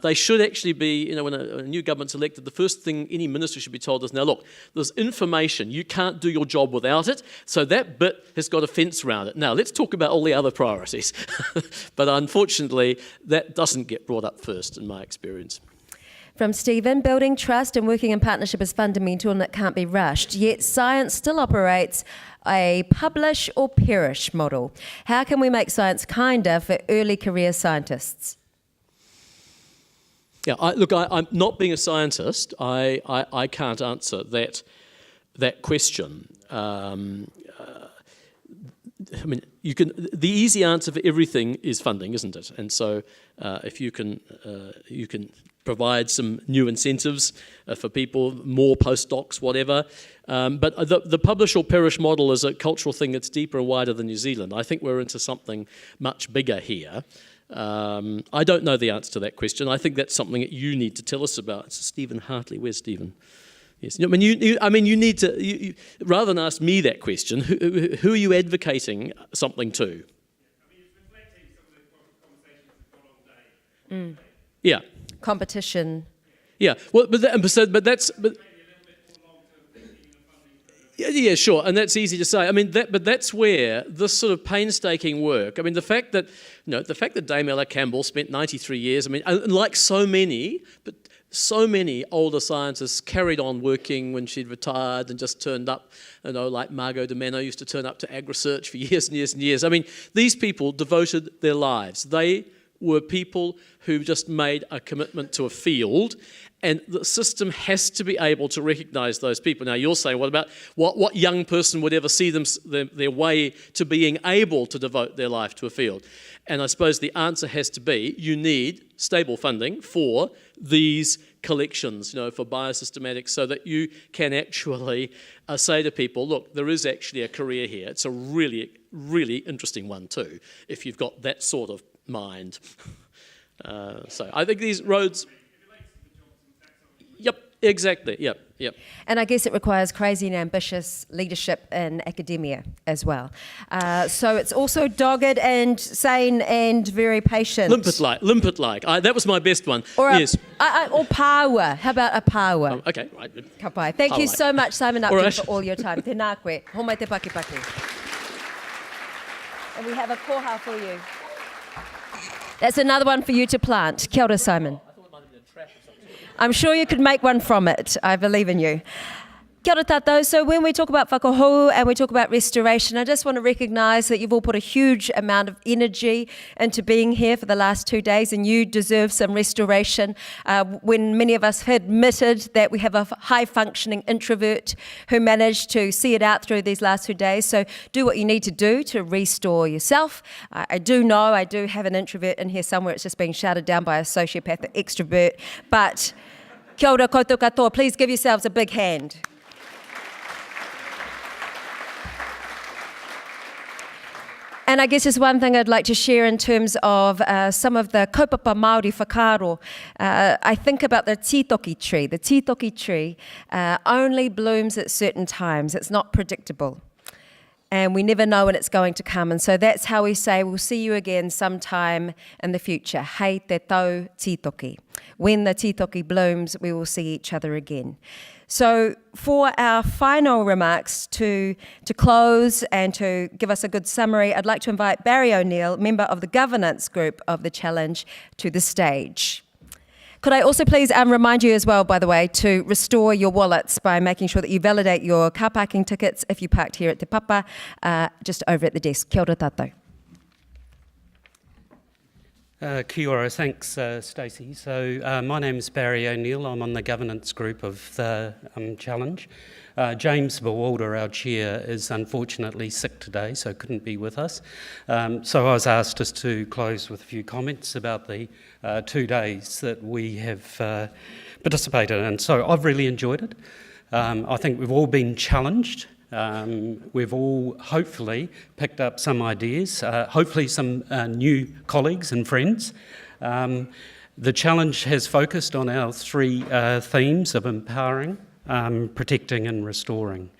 They should actually be, when a new government's elected, the first thing any minister should be told is, now look, there's information, you can't do your job without it, so that bit has got a fence around it. Now let's talk about all the other priorities. But unfortunately, that doesn't get brought up first in my experience. From Stephen, building trust and working in partnership is fundamental and it can't be rushed, yet science still operates a publish or perish model. How can we make science kinder for early career scientists? Yeah, I'm not being a scientist, I can't answer that question. The easy answer for everything is funding, isn't it? And so if you can provide some new incentives for people, more postdocs, whatever. But the publish or perish model is a cultural thing that's deeper and wider than New Zealand. I think we're into something much bigger here. I don't know the answer to that question. I think that's something that you need to tell us about. It's Stephen Hartley. Where's Stephen? Yes. You need to, rather than ask me that question, who are you advocating something to? It's reflecting some of the conversations we've got all day. Yeah. Competition. Yeah. Well, but that's. Yeah, sure, and that's easy to say. But that's where this sort of painstaking work. The fact that Dame Ella Campbell spent 93 years. And like so many, but so many older scientists carried on working when she'd retired and just turned up, like Margot Domeno used to turn up to ag research for years and years and years. I mean, these people devoted their lives. They were people who just made a commitment to a field, and the system has to be able to recognise those people. Now, you'll say, what about what young person would ever see their way to being able to devote their life to a field? And I suppose the answer has to be, you need stable funding for these collections, for biosystematics, so that you can actually say to people, look, there is actually a career here. It's a really, really interesting one too, if you've got that sort of mind. So I think these roads... Yep, exactly, yep. And I guess it requires crazy and ambitious leadership in academia as well. So it's also dogged and sane and very patient. Limpet-like. That was my best one. Or yes. Or power. How about a power? Okay, right. Ka pai. Thank you so much, Simon Upton, right. for all your time. Tēnā koe. Homai te paki. And we have a koha for you. That's another one for you to plant. Kia ora, Simon. I'm sure you could make one from it. I believe in you. Kia ora tātou. So when we talk about whakahou and we talk about restoration, I just want to recognise that you've all put a huge amount of energy into being here for the last 2 days, and you deserve some restoration. When many of us have admitted that we have a high-functioning introvert who managed to see it out through these last 2 days. So do what you need to do to restore yourself. I do know I do have an introvert in here somewhere. It's just being shouted down by a sociopathic extrovert. But kia ora koutou katoa. Please give yourselves a big hand. And I guess there's one thing I'd like to share in terms of some of the kaupapa Māori whakaaro. I think about the tītoki tree. The tītoki tree only blooms at certain times. It's not predictable. And we never know when it's going to come. And so that's how we say we'll see you again sometime in the future. Hei te tau tītoki. When the tītoki blooms, we will see each other again. So for our final remarks to close and to give us a good summary, I'd like to invite Barry O'Neill, member of the governance group of the challenge, to the stage. Could I also please remind you as well, by the way, to restore your wallets by making sure that you validate your car parking tickets if you parked here at Te Papa, just over at the desk. Kia ora tātou. Kia ora, thanks Stacey. So my name's Barry O'Neill. I'm on the governance group of the challenge. James Bawalder, our chair, is unfortunately sick today, so couldn't be with us. So I was asked just to close with a few comments about the 2 days that we have participated in. So I've really enjoyed it. I think we've all been challenged. We've all hopefully picked up some ideas, hopefully some new colleagues and friends. The challenge has focused on our 3 themes of empowering, protecting and restoring.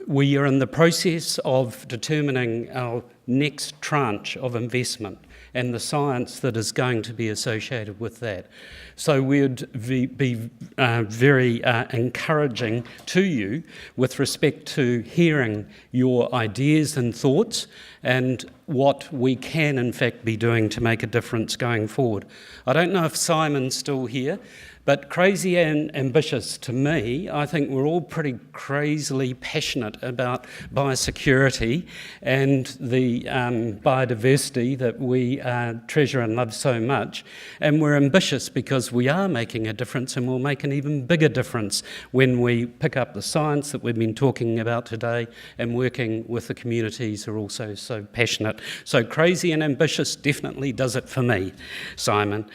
We are in the process of determining our next tranche of investment and the science that is going to be associated with that. So we'd be very encouraging to you with respect to hearing your ideas and thoughts and what we can in fact be doing to make a difference going forward. I don't know if Simon's still here, but crazy and ambitious to me, I think we're all pretty crazily passionate about biosecurity and the biodiversity that we treasure and love so much. And we're ambitious because we are making a difference, and we'll make an even bigger difference when we pick up the science that we've been talking about today and working with the communities who are also so passionate. So crazy and ambitious definitely does it for me, Simon.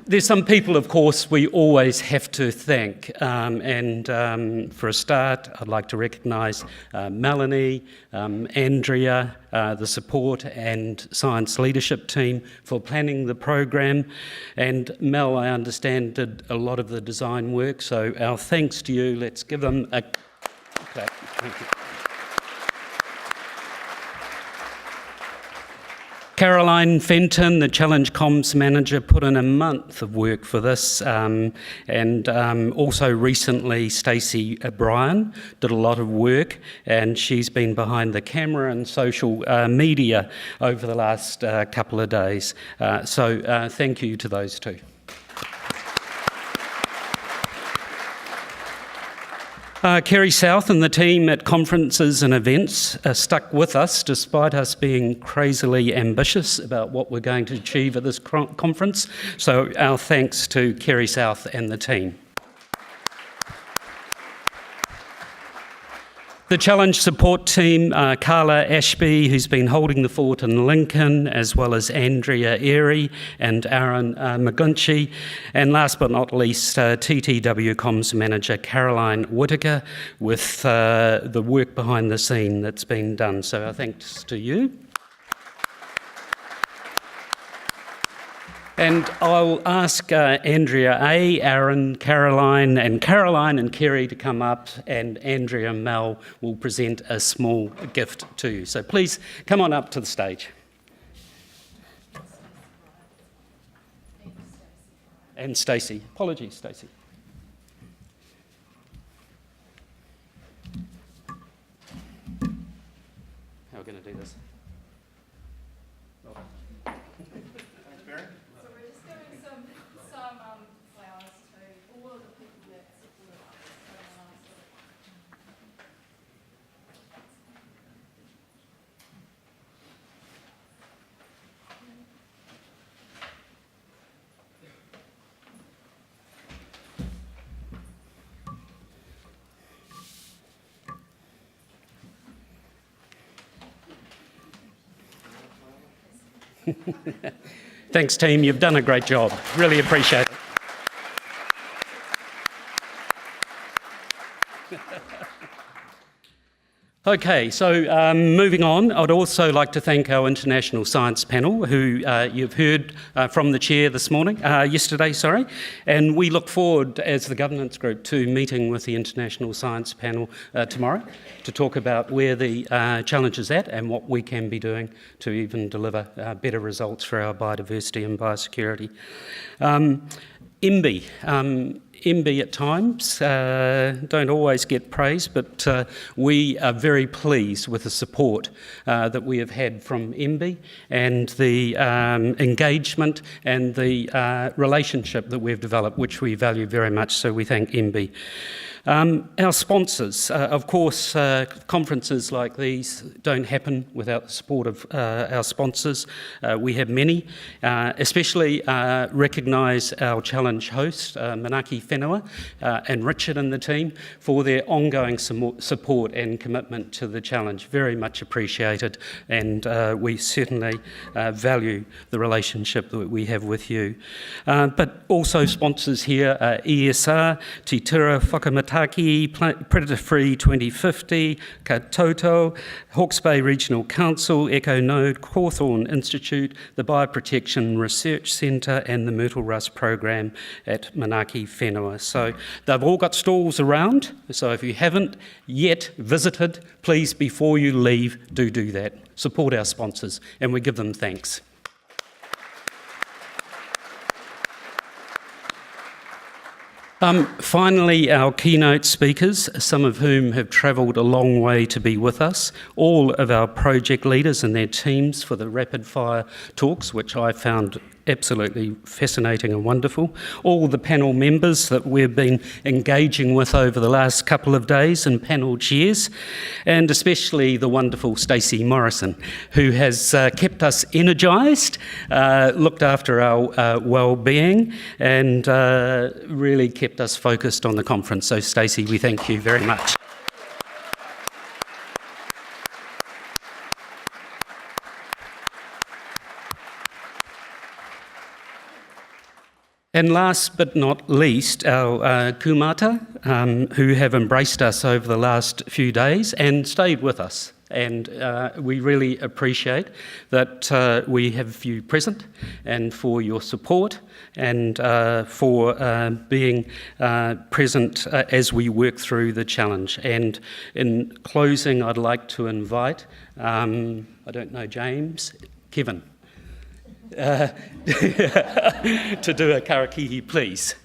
There's some people, of course, we always have to thank, and for a start, I'd like to recognise Melanie, Andrea, the support and science leadership team for planning the program, and Mel, I understand, did a lot of the design work, so our thanks to you. Let's give them a clap. Thank you. Caroline Fenton, the Challenge Comms Manager, put in a month of work for this, and also recently Stacey O'Brien did a lot of work, and she's been behind the camera and social media over the last couple of days. So thank you to those two. Kerry South and the team at conferences and events stuck with us despite us being crazily ambitious about what we're going to achieve at this conference. So our thanks to Kerry South and the team. The Challenge support team, Carla Ashby, who's been holding the fort in Lincoln, as well as Andrea Airy and Aaron McGunchy, and last but not least, TTW Comms Manager Caroline Whittaker, with the work behind the scene that's been done. So our thanks to you. And I'll ask Andrea A, Aaron, Caroline and Kerry to come up, and Andrea Mel will present a small gift to you. So please come on up to the stage. And Stacey. Apologies, Stacey. How are we going to do this? Thanks, team. You've done a great job. Really appreciate it. Okay, so moving on, I'd also like to thank our international science panel, who you've heard from the chair yesterday, and we look forward as the governance group to meeting with the international science panel tomorrow to talk about where the challenge is at and what we can be doing to even deliver better results for our biodiversity and biosecurity. MB. MB at times don't always get praise, but we are very pleased with the support that we have had from MB and the engagement and the relationship that we've developed, which we value very much, so we thank MB. Our sponsors, of course, conferences like these don't happen without the support of our sponsors. We have many, especially recognise our challenge host, Manaki Whenua, and Richard and the team for their ongoing support and commitment to the challenge. Very much appreciated, and we certainly value the relationship that we have with you. But also sponsors here are ESR, Te Tura Whakamataki, Predator Free 2050, Katoto, Hawke's Bay Regional Council, Echo Node, Cawthorne Institute, the Bioprotection Research Centre and the Myrtle Rust Program at Manaki Whenua. So they've all got stalls around, so if you haven't yet visited, please before you leave, do that. Support our sponsors and we give them thanks. Finally, our keynote speakers, some of whom have travelled a long way to be with us, all of our project leaders and their teams for the rapid fire talks, which I found absolutely fascinating and wonderful, all the panel members that we've been engaging with over the last couple of days and panel chairs, and especially the wonderful Stacey Morrison, who has kept us energised, looked after our well-being, and really kept us focused on the conference. So Stacey, we thank you very much. And last but not least, our kumata, who have embraced us over the last few days and stayed with us. And we really appreciate that we have you present and for your support and for being present as we work through the challenge. And in closing, I'd like to invite, I don't know, Kevin, to do a karakihi, please.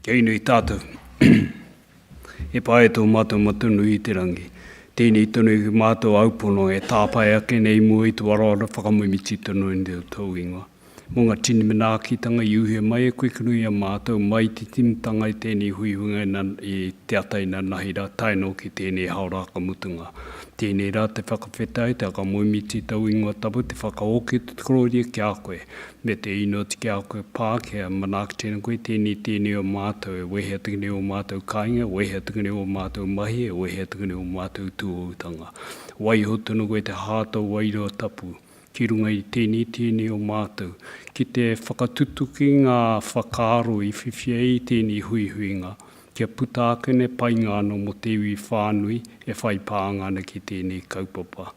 Kei nui tātou, e pae tō mātou matunu i te rangi. Tēnei tonu i mātou aupono e tāpai ake nei mua I tuarora whakamumiti tonu i ndeo tau ingoa. Mō ngā tini manaakitanga I uhe mai e koe kunu I a mātou mai te timtanga I tēnei huihunga I te ataina nahira taino ki tēnei hauraka mutunga. Tēnei rā te whakawhetai, te akamumiti tau ingoa tapu, te whakaoke te kroria ki a koe. Me te ino te ki a koe pā, ki a manaaki tēnei koe, tēnei o mātou, e wehea tēnei o mātou kāinga, wehea tēnei o mātou mahi, e wehea tēnei o mātou tūhutanga. Waiho tunu koe te hātau wairoa tapu. Ki runga I tēnei o mātou, ki te whakatutuki ngā whakaaro I whiwhia I tēnei huihuinga, kia puta akene pai ngāno mo te iwi whānui e whai pāngana ki tēnei kaupapa.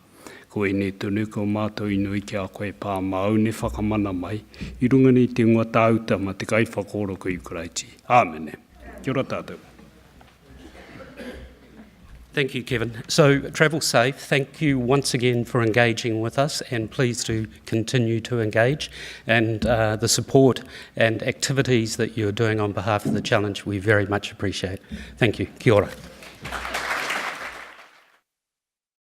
Ko e ne tonu ko mātou inui ki a koe pā mau ne whakamana mai, I runga ni te ngua tāutama te kai whakoro ko Ukraiti. Āmene. Kia ora tātou. Thank you, Kevin. So travel safe. Thank you once again for engaging with us, and please do continue to engage. And the support and activities that you're doing on behalf of the challenge, we very much appreciate. Thank you. Kia ora.